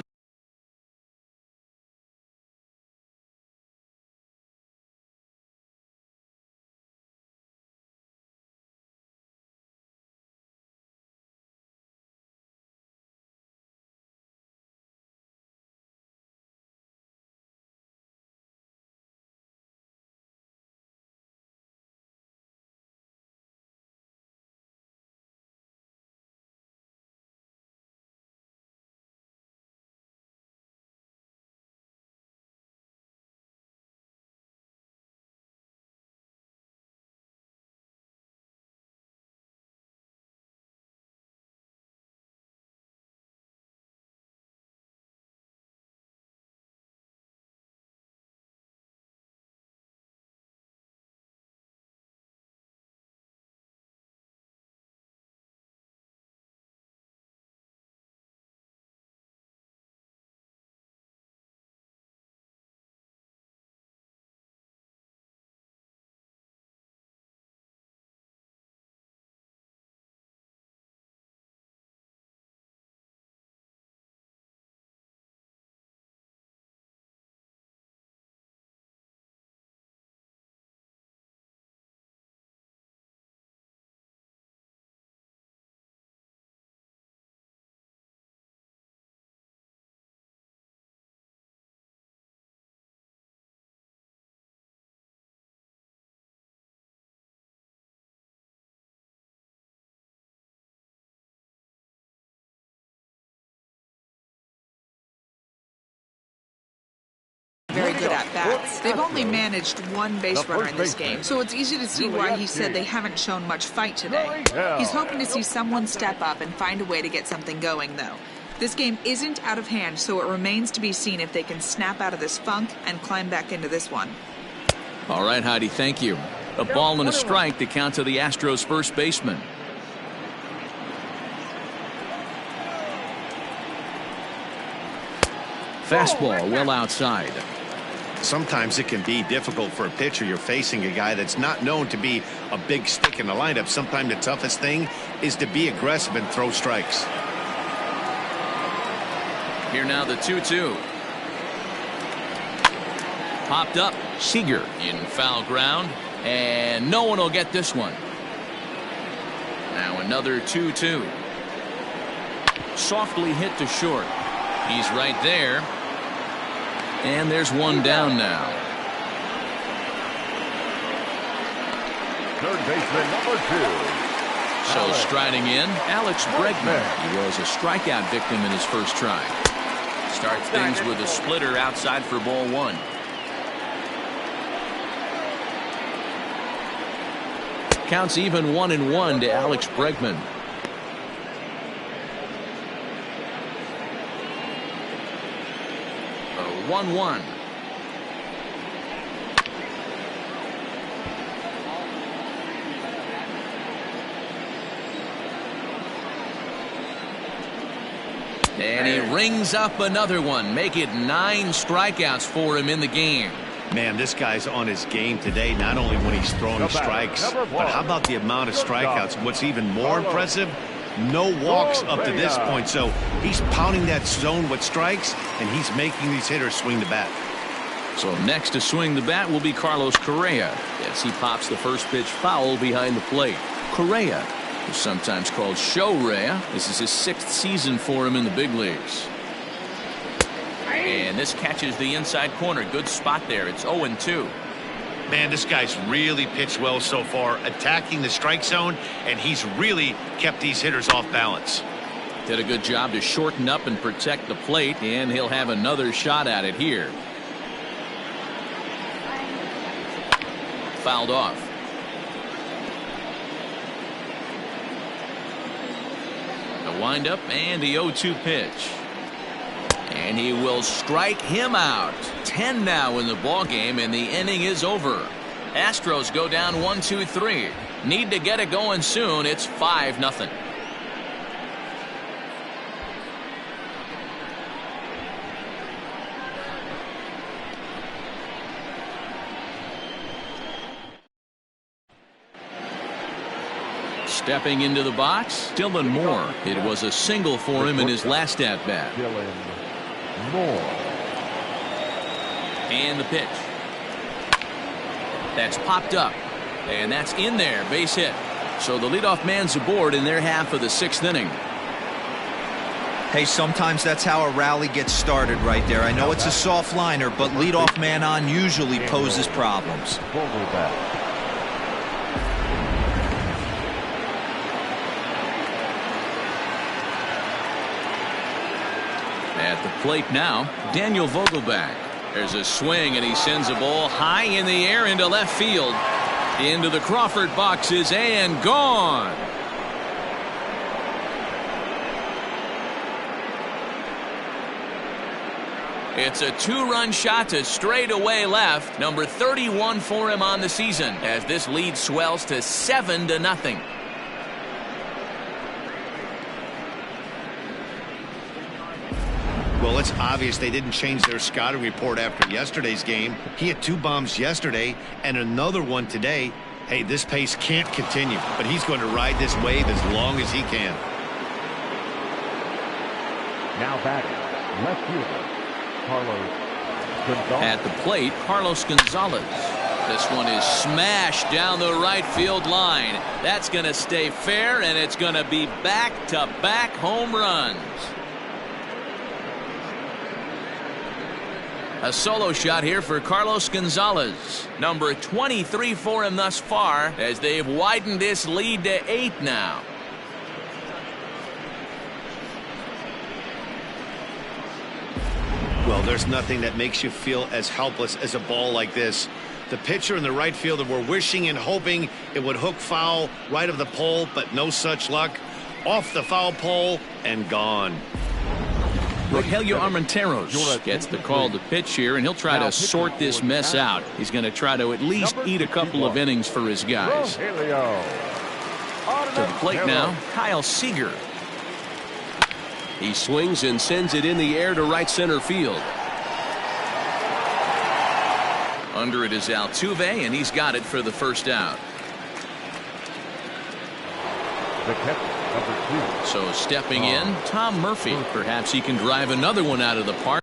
very good at bats. They've only managed one base runner in this game, so it's easy to see why he said they haven't shown much fight today. He's hoping to see someone step up and find a way to get something going, though. This game isn't out of hand, so it remains to be seen if they can snap out of this funk and climb back into this one. All right, Heidi, thank you. A ball and a strike to count to the Astros first baseman. Fastball well outside. Sometimes it can be difficult for a pitcher. You're facing a guy that's not known to be a big stick in the lineup. Sometimes the toughest thing is to be aggressive and throw strikes. Here now the 2-2. Popped up. Seager in foul ground. And no one will get this one. Now another 2-2. Softly hit to short. He's right there. And there's one down now. Third baseman number 2. So striding in, Alex Bregman. He was a strikeout victim in his first try. Starts things with a splitter outside for ball 1. Counts even 1-1 to Alex Bregman. 1-1. And he rings up another one. Make it 9 strikeouts for him in the game. Man, this guy's on his game today, not only when he's throwing strikes, but how about the amount of strikeouts? What's even more impressive, no walks up to this point. So he's pounding that zone with strikes, and he's making these hitters swing the bat. So next to swing the bat will be Carlos Correa as he pops the first pitch foul behind the plate. Correa, who's sometimes called Show Rea, this is his 6th season for him in the big leagues. And this catches the inside corner. Good spot there. It's 0-2. Man, this guy's really pitched well so far, attacking the strike zone, and he's really kept these hitters off balance. Did a good job to shorten up and protect the plate, and he'll have another shot at it here. Fouled off. The windup and the 0-2 pitch. And he will strike him out. 10 now in the ball game, and the inning is over. Astros go down 1-2-3. Need to get it going soon. It's 5-0. Stepping into the box, Dylan Moore. It was a single for him in his last at-bat. Dylan Moore. And the pitch. That's popped up. And that's in there. Base hit. So the leadoff man's aboard in their half of the 6th inning. Hey, sometimes that's how a rally gets started right there. I know it's a soft liner, but leadoff man on usually poses problems. At the plate now, Daniel Vogelback. There's a swing, and he sends a ball high in the air into left field. Into the Crawford boxes and gone. It's a 2-run shot to straightaway left. Number 31 for him on the season as this lead swells to 7-0. Well, it's obvious they didn't change their scouting report after yesterday's game. He had 2 bombs yesterday and another one today. Hey, this pace can't continue, but he's going to ride this wave as long as he can. Now batting, left fielder, Carlos Gonzalez. At the plate, Carlos Gonzalez. This one is smashed down the right field line. That's going to stay fair, and it's going to be back-to-back home runs. A solo shot here for Carlos Gonzalez. Number 23 for him thus far as they've widened this lead to 8 now. Well, there's nothing that makes you feel as helpless as a ball like this. The pitcher and the right fielder were wishing and hoping it would hook foul right of the pole, but no such luck. Off the foul pole and gone. Rogelio Armenteros gets the call to pitch here, and he'll try to sort this mess out. He's going to try to at least eat a couple of innings for his guys. To the plate now, Kyle Seager. He swings and sends it in the air to right center field. Under it is Altuve, and he's got it for the first out. The catch, number 2. So stepping in, Tom Murphy. Perhaps he can drive another one out of the park.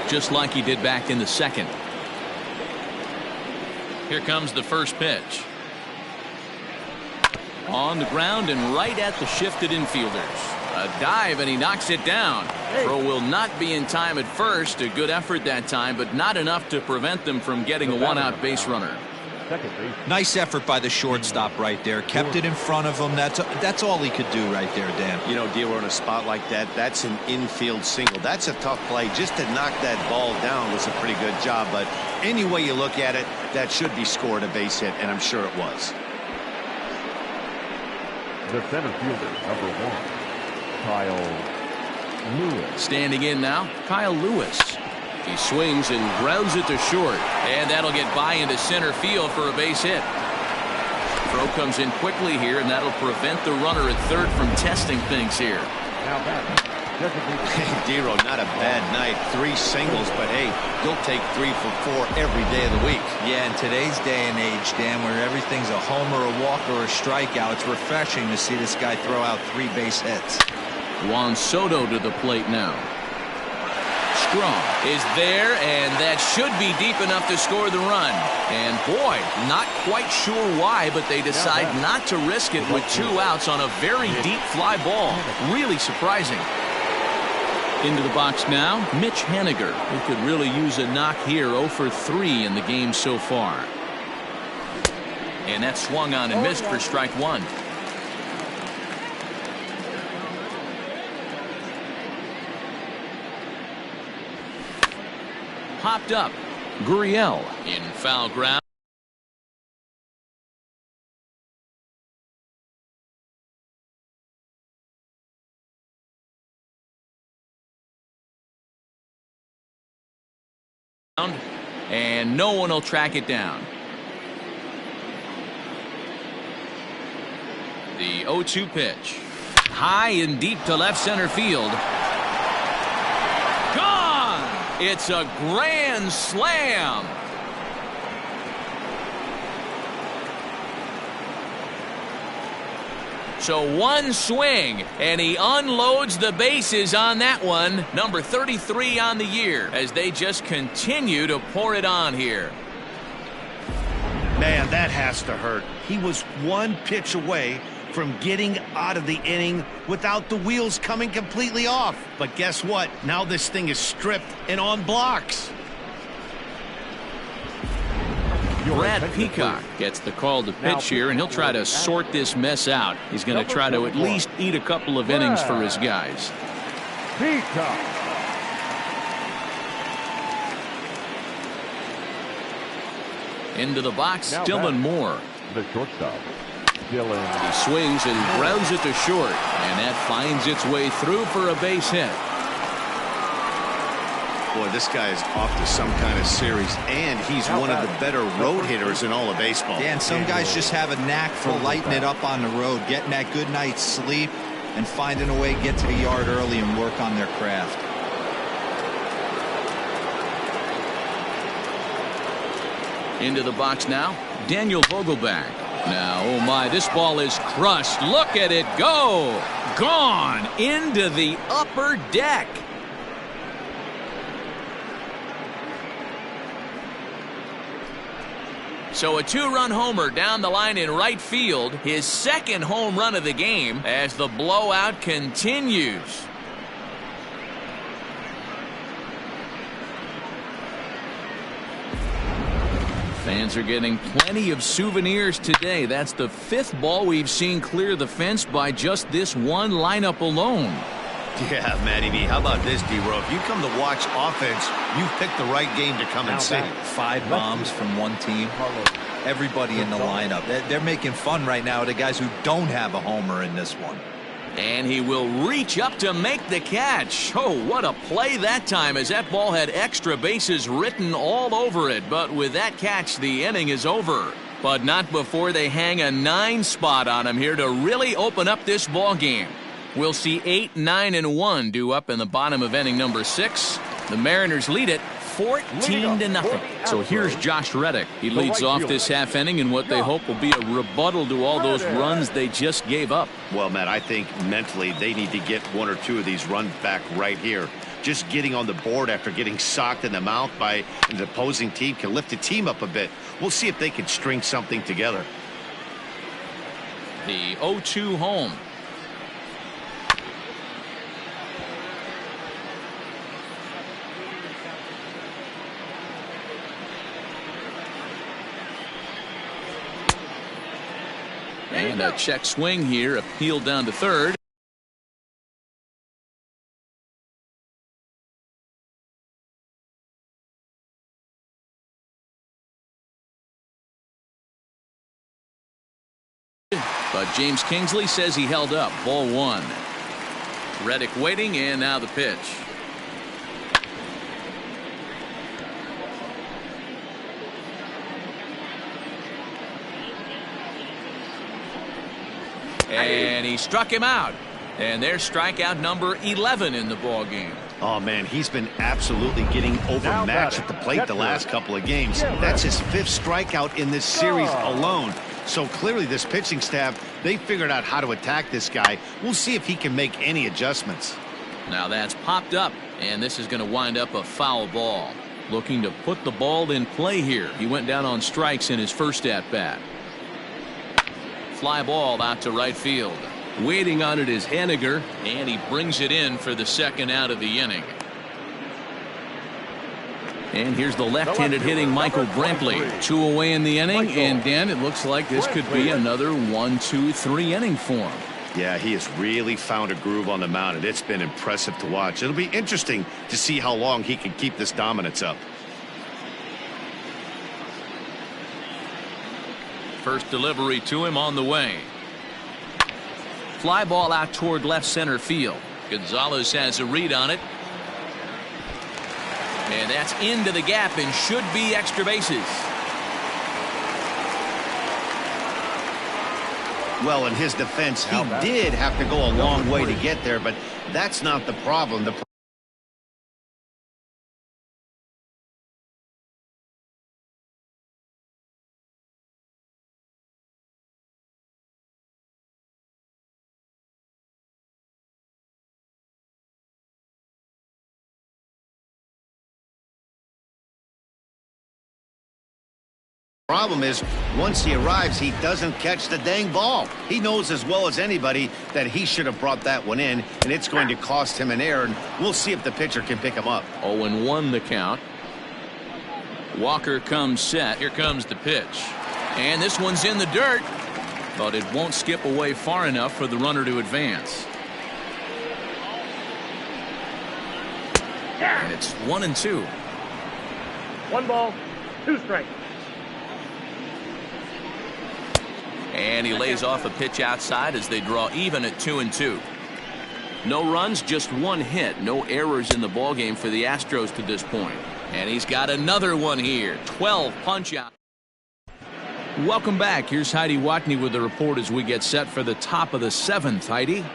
Just like he did back in the second. Here comes the first pitch. On the ground and right at the shifted infielders. A dive, and he knocks it down. Throw will not be in time at first. A good effort that time, but not enough to prevent them from getting a one-out base runner. Nice effort by the shortstop right there. Kept it in front of him. That's all he could do right there, Dan. You know, D'Lo, in a spot like that, that's an infield single. That's a tough play. Just to knock that ball down was a pretty good job. But any way you look at it, that should be scored a base hit, and I'm sure it was. The center fielder, number 1, Kyle Lewis. Standing in now, Kyle Lewis. He swings and grounds it to short, and that'll get by into center field for a base hit. Throw comes in quickly here, and that'll prevent the runner at third from testing things here. Now back. D'Lo, not a bad night. 3 singles, but hey, he'll take 3 for 4 every day of the week. Yeah, in today's day and age, Dan, where everything's a homer, a walk, or a strikeout, it's refreshing to see this guy throw out 3 base hits. Juan Soto to the plate now. Strong is there, and that should be deep enough to score the run. And boy, not quite sure why, but they decide not to risk it with 2 outs on a very deep fly ball. Really surprising. Into the box now, Mitch Haniger, who could really use a knock here. 0 for 3 in the game so far. And that swung on and missed for strike 1. Popped up. Gurriel in foul ground. And no one will track it down. The 0-2 pitch. High and deep to left center field. It's a grand slam. So one swing, and he unloads the bases on that one. Number 33 on the year, as they just continue to pour it on here. Man, that has to hurt. He was 1 pitch away from getting out of the inning without the wheels coming completely off. But guess what? Now this thing is stripped and on blocks. Brad Peacock gets the call to pitch here, and he'll try to sort this mess out. He's going to try to at least eat a couple of innings for his guys. Peacock. Into the box, Dylan Moore. The shortstop. He swings and grounds it to short, and that finds its way through for a base hit. Boy, this guy is off to some kind of series, and he's one of the better road hitters in all of baseball. Yeah, and some guys just have a knack for lighting it up on the road, getting that good night's sleep, and finding a way to get to the yard early and work on their craft. Into the box now, Daniel Vogelbach. Now, oh my, this ball is crushed. Look at it go. Gone into the upper deck. So a two-run homer down the line in right field, his second home run of the game as the blowout continues. Fans are getting plenty of souvenirs today. That's the fifth ball we've seen clear the fence by just this one lineup alone. Yeah, Matty B, how about this, D-Row? If you come to watch offense, you've picked the right game to come and see. 5 bombs from one team. Everybody in the lineup. They're making fun right now of the guys who don't have a homer in this one. And he will reach up to make the catch. Oh, what a play that time, as that ball had extra bases written all over it. But with that catch, the inning is over. But not before they hang a 9 spot on him here to really open up this ball game. We'll see 8, 9, and 1 due up in the bottom of inning number 6. The Mariners lead it 14-0. So here's Josh Reddick. He leads off this half inning in what they hope will be a rebuttal to all those runs they just gave up. Well, Matt, I think mentally they need to get 1 or 2 of these runs back right here. Just getting on the board after getting socked in the mouth by an opposing team can lift the team up a bit. We'll see if they can string something together. The 0-2 home. And a check swing here, appealed down to third. But James Kingsley says he held up. Ball 1. Reddick waiting, and now the pitch. And he struck him out. And there's strikeout number 11 in the ball game. Oh, man, he's been absolutely getting overmatched at the plate the last couple of games. That's his 5th strikeout in this series alone. So clearly this pitching staff, they figured out how to attack this guy. We'll see if he can make any adjustments. Now that's popped up, and this is going to wind up a foul ball. Looking to put the ball in play here. He went down on strikes in his first at-bat. Fly ball out to right field. Waiting on it is Henniger, and he brings it in for the second out of the inning. And here's the left-handed hitting Michael Brantley. 2 away in the inning, and Dan, it looks like this could be another 1-2-3 inning for him. Yeah, he has really found a groove on the mound, and it's been impressive to watch. It'll be interesting to see how long he can keep this dominance up. First delivery to him on the way. Fly ball out toward left center field. Gonzalez has a read on it. And that's into the gap and should be extra bases. Well, in his defense, he did have to go a long way to get there, but that's not the problem. The problem is, once he arrives, he doesn't catch the dang ball. He knows as well as anybody that he should have brought that one in, and it's going to cost him an error, and we'll see if the pitcher can pick him up. 0-1 the count. Walker comes set. Here comes the pitch. And this one's in the dirt, but it won't skip away far enough for the runner to advance. And it's 1-2. 1 ball, 2 strikes. And he lays off a pitch outside as they draw even at 2-2. No runs, just one hit. No errors in the ballgame for the Astros to this point. And he's got another one here. 12 punch-out. Welcome back. Here's Heidi Watney with the report as we get set for the top of the 7th. Heidi?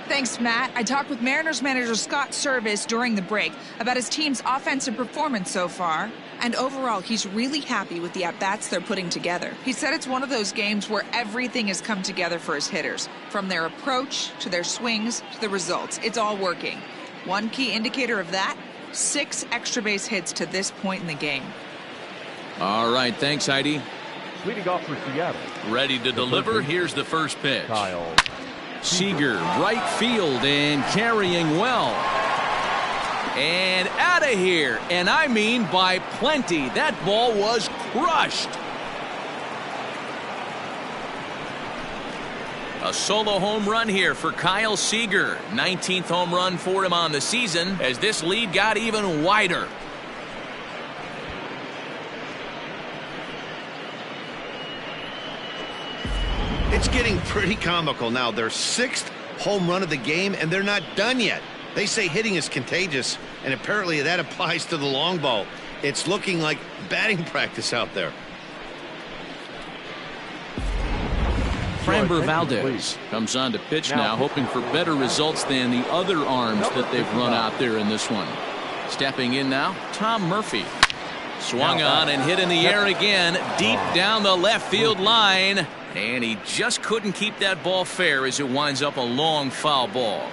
Thanks, Matt. I talked with Mariners manager Scott Servais during the break about his team's offensive performance so far. And overall, he's really happy with the at-bats they're putting together. He said it's one of those games where everything has come together for his hitters. From their approach, to their swings, to the results. It's all working. One key indicator of that, 6 extra base hits to this point in the game. All right, thanks, Heidi. Leading off for Seattle. Ready to deliver. Here's the first pitch. Kyle Seager, right field, and carrying well. And out of here. And I mean by plenty. That ball was crushed. A solo home run here for Kyle Seager. 19th home run for him on the season as this lead got even wider. It's getting pretty comical now. Their 6th home run of the game, and they're not done yet. They say hitting is contagious, and apparently that applies to the long ball. It's looking like batting practice out there. Framber Valdez comes on to pitch now, hoping for better results than the other arms that they've run out there in this one. Stepping in now, Tom Murphy. Swung on and hit in the air again, deep down the left field line. And he just couldn't keep that ball fair as it winds up a long foul ball.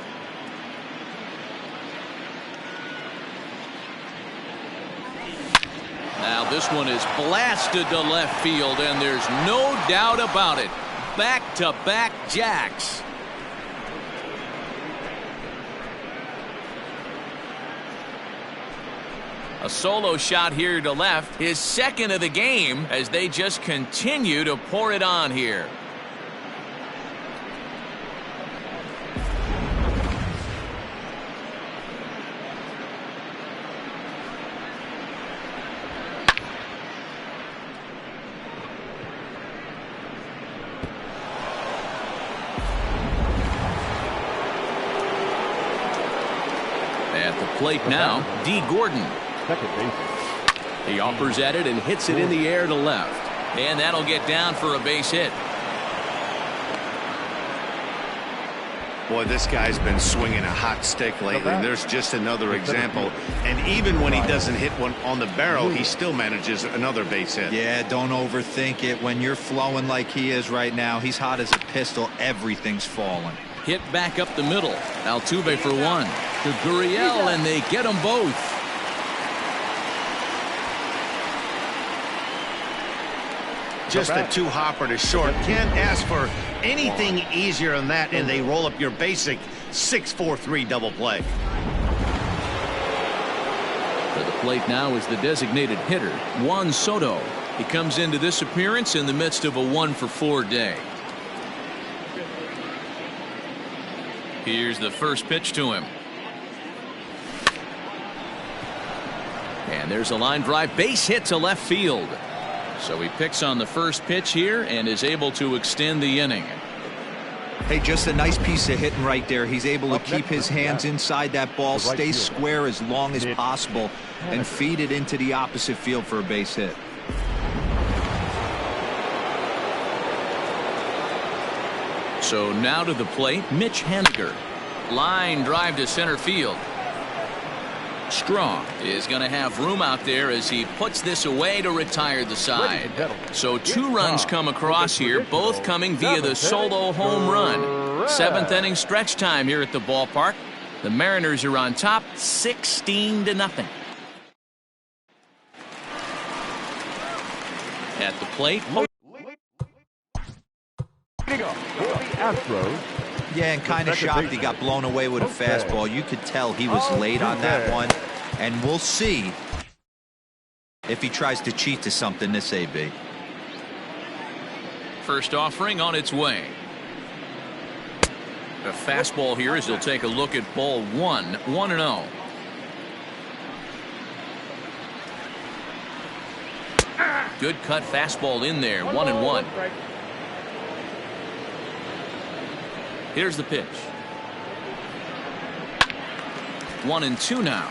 Now this one is blasted to left field, and there's no doubt about it. Back-to-back jacks. A solo shot here to left, his 2nd of the game, as they just continue to pour it on here. At the plate now, D. Gordon. Second base. He offers at it and hits it in the air to left. And that'll get down for a base hit. Boy, this guy's been swinging a hot stick lately. There's just another example. And even when he doesn't hit one on the barrel, he still manages another base hit. Yeah, don't overthink it. When you're flowing like he is right now, he's hot as a pistol. Everything's falling. Hit back up the middle. Altuve for one. To Gurriel, and they get them both. Just a 2-hopper to short. Can't ask for anything easier than that, and they roll up your basic 6-4-3 double play. To the plate now is the designated hitter, Juan Soto. He comes into this appearance in the midst of a 1-for-4 day. Here's the first pitch to him. And there's a line drive base hit to left field. So he picks on the first pitch here and is able to extend the inning. Hey, just a nice piece of hitting right there. He's able to keep his hands inside that ball, stay square as long as possible, and feed it into the opposite field for a base hit. So now to the plate, Mitch Haniger. Line drive to center field. Strong is going to have room out there as he puts this away to retire the side. So 2 runs come across here, both coming via the solo home run. 7th inning stretch time here at the ballpark. The Mariners are on top 16-0. At the plate. Yeah, and kind of shocked he got blown away with a fastball. You could tell he was late on that one. And we'll see if he tries to cheat to something this AB. First offering on its way. A fastball here as he'll take a look at ball 1, 1-0. Good cut fastball in there, 1-1. Here's the pitch. 1-2 now.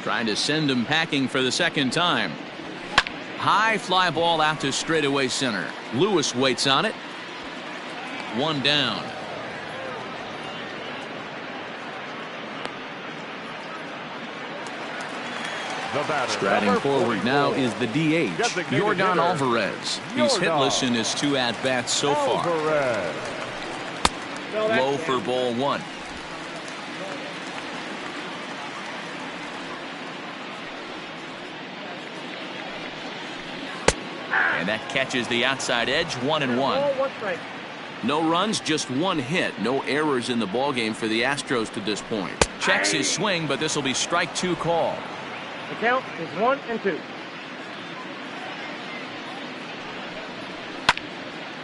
Trying to send him packing for the second time. High fly ball out to straightaway center. Lewis waits on it. 1 down. Striding forward now is the DH, Jordan Alvarez. He's hitless in his 2 at-bats so far. Low for ball 1. And that catches the outside edge. 1-1. No runs, just 1 hit. No errors in the ballgame for the Astros to this point. Checks his swing, but this will be strike 2 call. The count is 1-2.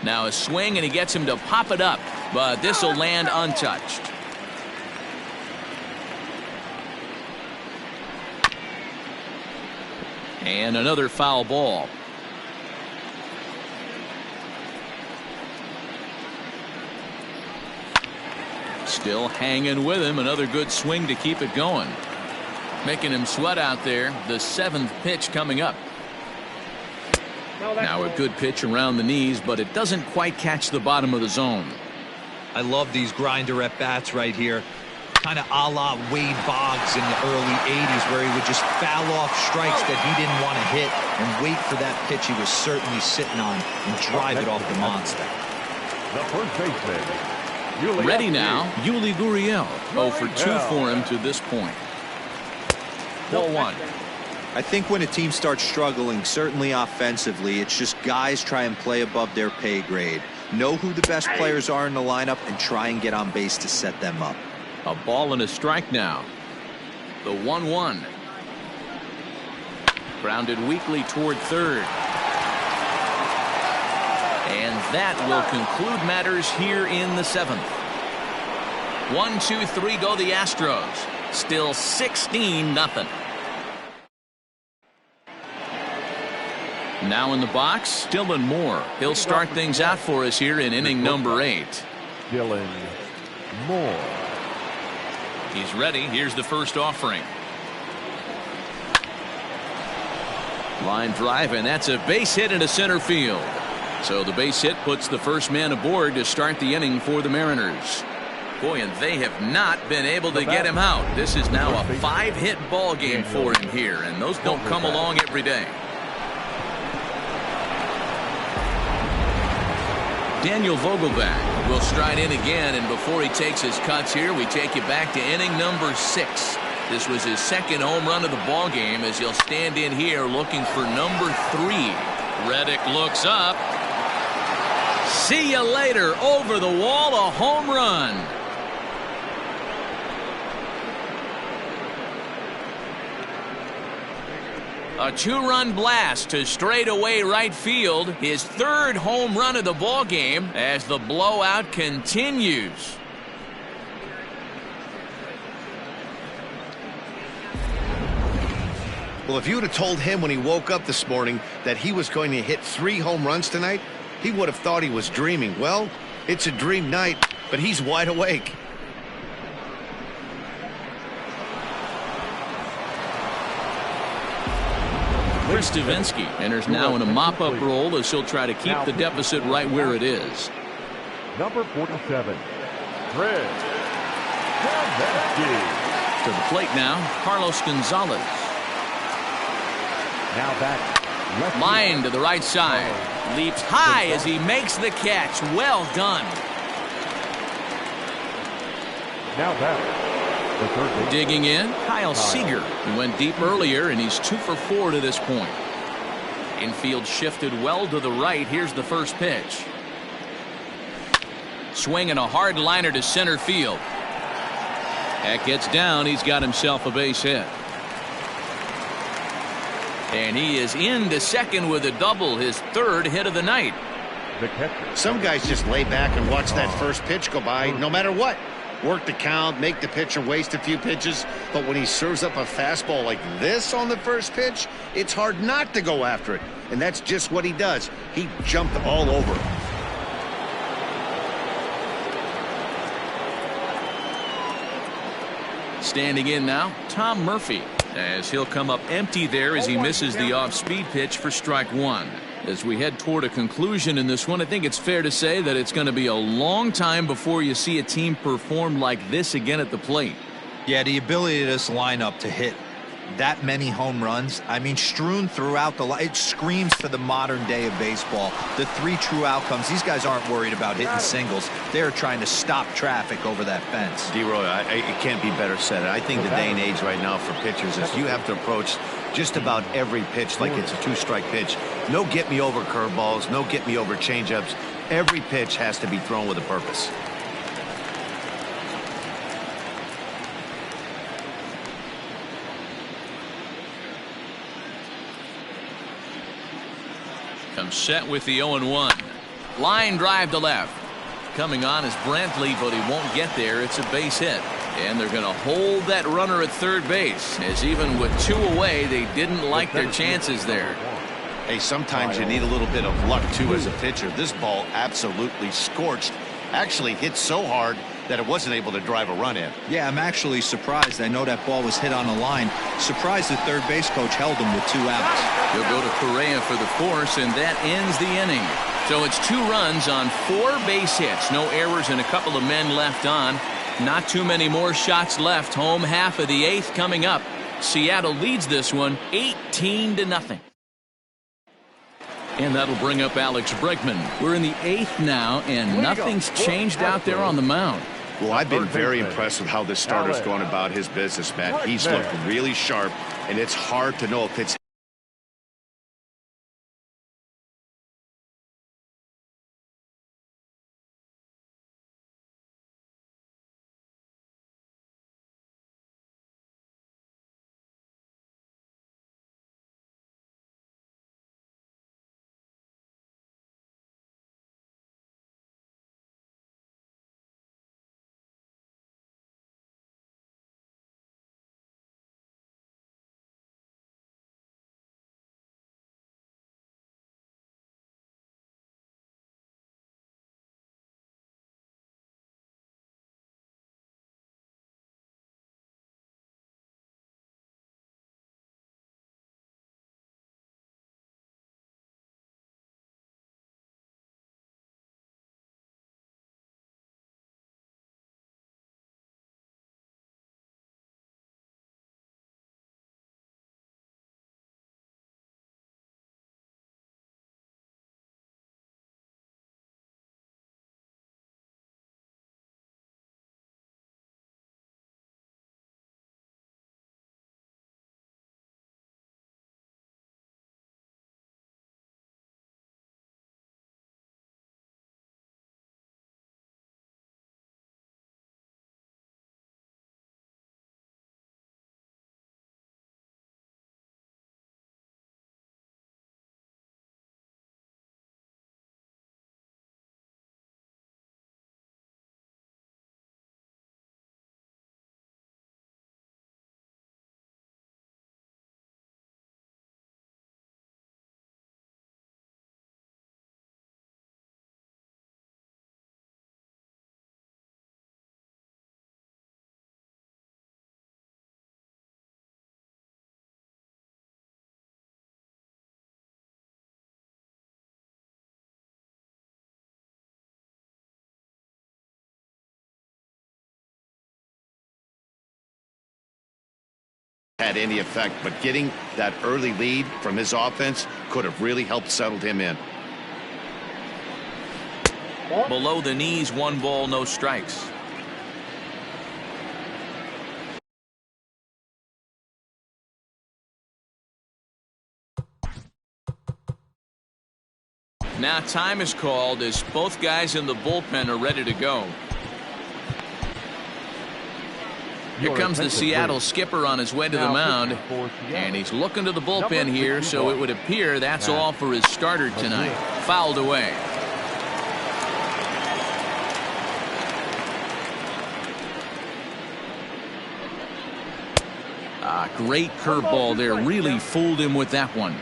Now a swing, and he gets him to pop it up, but this will land untouched. And another foul ball. Still hanging with him. Another good swing to keep it going. Making him sweat out there. The 7th pitch coming up. Now a good pitch around the knees, but it doesn't quite catch the bottom of the zone. I love these grinder at bats right here. Kind of a la Wade Boggs in the early 80s, where he would just foul off strikes that he didn't want to hit and wait for that pitch he was certainly sitting on and drive it off the monster. The first baseman. Ready now, Yuli Gurriel. 0 for 2 for him to this point. Ball 1. I think when a team starts struggling, certainly offensively, it's just guys try and play above their pay grade. Know who the best players are in the lineup and try and get on base to set them up. A ball and a strike now. The 1-1. Grounded weakly toward third. And that will conclude matters here in the 7th. 1-2-3 go the Astros. Still 16-0. Now in the box, Dylan Moore. He'll start things out for us here in inning number 8. Dylan Moore. He's ready. Here's the first offering. Line drive, and that's a base hit into center field. So the base hit puts the first man aboard to start the inning for the Mariners. Boy, and they have not been able to get him out. This is now a 5-hit ball game for him here, and those don't come along every day. Daniel Vogelbach will stride in again, and before he takes his cuts here, we take you back to inning number 6. This was his 2nd home run of the ball game, as he'll stand in here looking for number 3. Reddick looks up. See you later. Over the wall, a home run. A 2-run blast to straightaway right field. His 3rd home run of the ball game as the blowout continues. Well, if you would have told him when he woke up this morning that he was going to hit 3 home runs tonight, he would have thought he was dreaming. Well, it's a dream night, but he's wide awake. Chris Davinsky enters now in a mop-up role as he'll try to keep the deficit right where it is. Number 47, Chris Davinsky. To the plate now, Carlos Gonzalez. Now back. Line to the right side. Leaps high as he makes the catch. Well done. Now back. Digging in, Kyle Seager. He went deep earlier, and he's 2 for 4 to this point. Infield shifted well to the right. Here's the first pitch. Swinging a hard liner to center field. That gets down. He's got himself a base hit. And he is into second with a double, his 3rd hit of the night. Some guys just lay back and watch that first pitch go by no matter what. Work the count, make the pitcher waste a few pitches, but when he serves up a fastball like this on the first pitch, it's hard not to go after it, and that's just what he does. He jumped all over. Standing in now, Tom Murphy, as he'll come up empty there as he misses the off-speed pitch for strike one. As we head toward a conclusion in this one, I think it's fair to say that it's going to be a long time before you see a team perform like this again at the plate. Yeah, the ability of this lineup to hit that many home runs, I mean, strewn throughout the line, it screams for the modern day of baseball. The three true outcomes. These guys aren't worried about hitting singles. They're trying to stop traffic over that fence. D-Roy, it can't be better said. I think the day and age right now for pitchers is you have to approach just about every pitch like it's a two-strike pitch. No get-me-over curveballs, no get-me-over changeups. Every pitch has to be thrown with a purpose. Comes set with the 0-1. Line drive to left. Coming on is Brantley, but he won't get there. It's a base hit. And they're going to hold that runner at third base, as even with two away, they didn't like their chances there. Hey, sometimes you need a little bit of luck, too, as a pitcher. This ball absolutely scorched. Actually hit so hard that it wasn't able to drive a run in. Yeah, I'm actually surprised. I know that ball was hit on the line. Surprised the third base coach held him with 2 outs. He'll go to Correa for the force, and that ends the inning. So it's 2 runs on 4 base hits. No errors and a couple of men left on. Not too many more shots left. Home half of the 8th coming up. Seattle leads this one 18-0. And that'll bring up Alex Bregman. We're in the 8th now, and nothing's changed out there on the mound. Well, I've been very impressed with how this starter's going about his business, Matt. He's looked really sharp, and it's hard to know if it's had any effect, but getting that early lead from his offense could have really helped settle him in. Below the knees, 1 ball, no strikes. Now time is called as both guys in the bullpen are ready to go. Here comes the Seattle skipper on his way to the mound, and he's looking to the bullpen here, so it would appear that's all for his starter tonight. Fouled away. Great curveball there. Really fooled him with that one.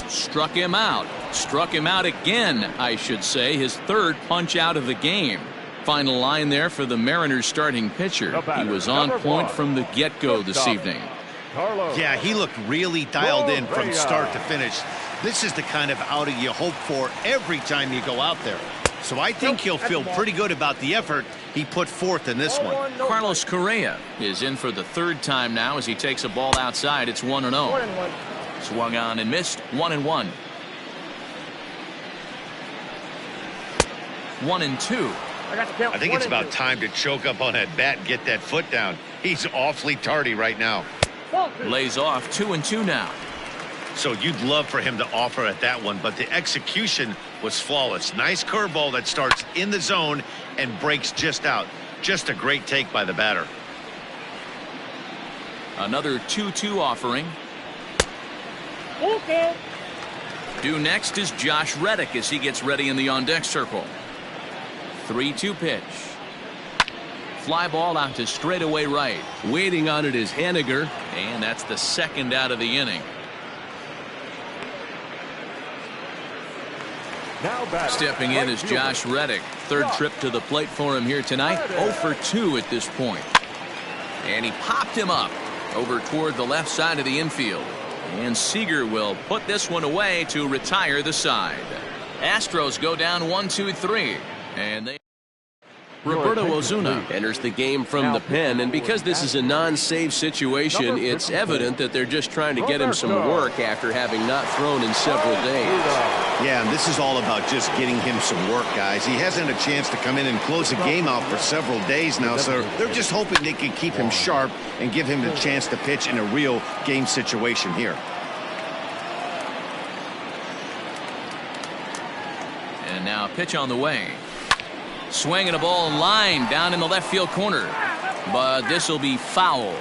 Struck him out. Struck him out again, I should say. His 3rd punch out of the game. Final line there for the Mariners starting pitcher. He was on point from the get-go this evening. Yeah, he looked really dialed in from start to finish. This is the kind of outing you hope for every time you go out there. So I think he'll feel pretty good about the effort he put forth in this one. Carlos Correa is in for the third time now as he takes a ball outside. It's 1-0. Swung on and missed. 1-1. 1-2. I think it's about time to choke up on that bat and get that foot down. He's awfully tardy right now. Lays off. 2-2 now. So you'd love for him to offer at that one, but the execution was flawless. Nice curveball that starts in the zone and breaks just out. Just a great take by the batter. Another 2-2 offering. Okay. Due next is Josh Reddick as he gets ready in the on-deck circle. 3-2 pitch. Fly ball out to straightaway right. Waiting on it is Henniger, and that's the second out of the inning. Stepping in is Josh Reddick. Third trip to the plate for him here tonight. 0 for 2 at this point. And he popped him up over toward the left side of the infield. And Seager will put this one away to retire the side. Astros go down 1-2-3. And they... Roberto Ozuna enters the game from the pen, and because this is a non-save situation, it's evident that they're just trying to get him some work after having not thrown in several days. Yeah, and this is all about just getting him some work, guys. He hasn't a chance to come in and close the game out for several days now, so they're just hoping they can keep him sharp and give him the chance to pitch in a real game situation here. And now a pitch on the way. Swinging a ball line down in the left field corner, but this will be foul.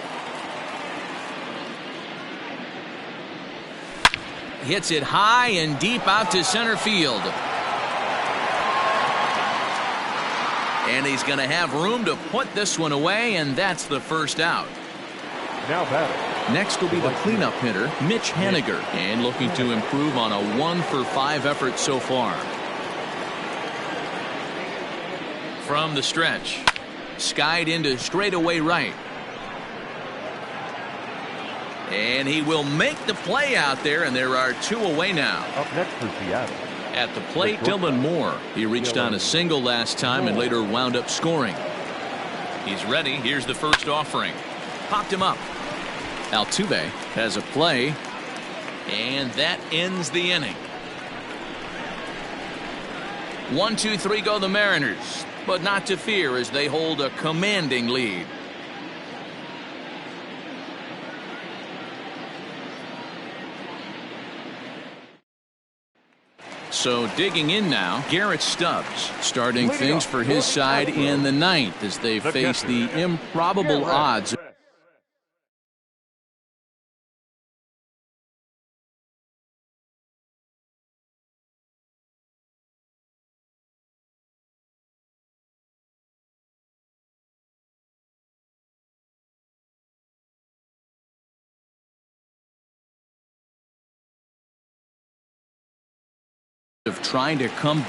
Hits it high and deep out to center field. And he's going to have room to put this one away, and that's the first out. Now batting. Next will be the cleanup hitter, Mitch Henniger, and looking to improve on a 1 for 5 effort so far. From the stretch, skied into straightaway right. And he will make the play out there, and there are 2 away now. Up next for Seattle. At the plate, Dylan Moore. He reached on a single last time and later wound up scoring. He's ready. Here's the first offering. Popped him up. Altuve has a play, and that ends the inning. 1-2-3 go the Mariners, but not to fear as they hold a commanding lead. So digging in now, Garrett Stubbs starting things for his side in the ninth as they face the improbable odds. Of trying to come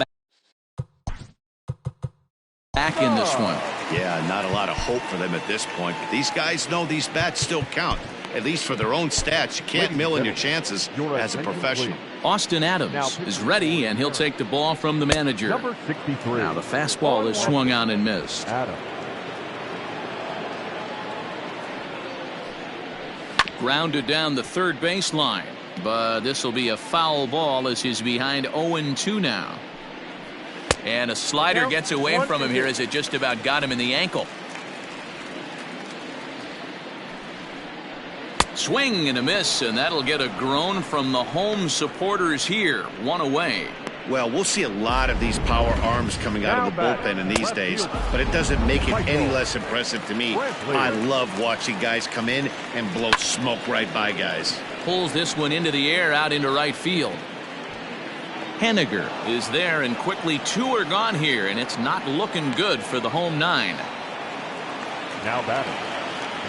back in this one. Yeah, not a lot of hope for them at this point, but these guys know these bats still count, at least for their own stats. You can't mill in your chances as a professional. Austin Adams is ready, and he'll take the ball from the manager. Number 63. Now the fastball is swung on and missed. Adams. Grounded down the third baseline, but this will be a foul ball as he's behind 0-2 now. And a slider gets away from him here as it just about got him in the ankle. Swing and a miss, and that'll get a groan from the home supporters here. 1 away. Well, we'll see a lot of these power arms coming out of the bullpen in these days, but it doesn't make it any less impressive to me. I love watching guys come in and blow smoke right by guys. Pulls this one into the air out into right field. Henniger is there, and quickly 2 are gone here, and it's not looking good for the home 9. Now batting.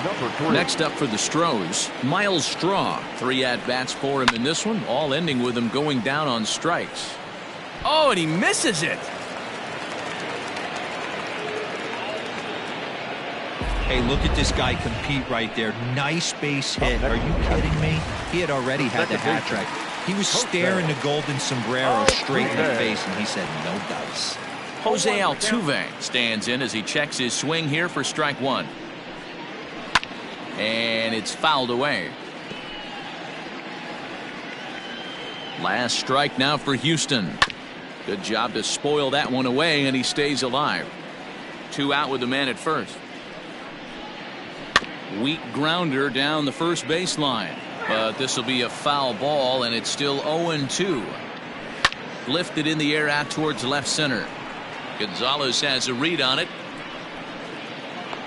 Number 3. Next up for the Stros, Miles Straw. 3 at-bats for him in this one, all ending with him going down on strikes. Oh, and he misses it. Hey, look at this guy compete right there. Nice base hit. Are you kidding me? He had already had the hat trick. He was staring the golden sombrero straight in the face, and he said, no dice. Jose Altuve stands in as he checks his swing here for strike one. And it's fouled away. Last strike now for Houston. Good job to spoil that one away, and he stays alive. 2 out with the man at first. Weak grounder down the first baseline. But this will be a foul ball, and it's still 0-2. Lifted in the air out towards left center. Gonzalez has a read on it.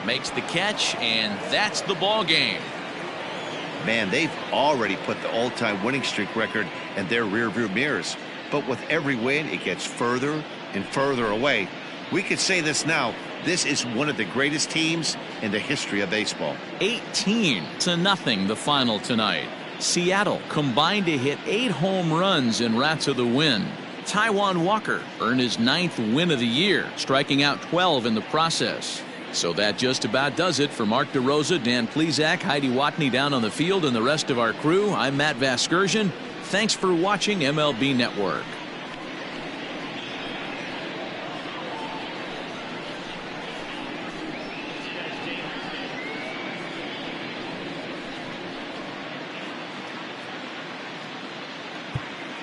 Makes the catch, and that's the ball game. Man, they've already put the all-time winning streak record in their rearview mirrors. But with every win, it gets further and further away. We could say this now. This is one of the greatest teams in the history of baseball. 18-0 the final tonight. Seattle combined to hit 8 home runs en route to the win. Taijuan Walker earned his 9th win of the year, striking out 12 in the process. So that just about does it for Mark DeRosa, Dan Plesac, Heidi Watney down on the field, and the rest of our crew. I'm Matt Vasgersian. Thanks for watching MLB Network.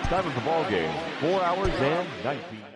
Time of the ball game, 4 hours and 19.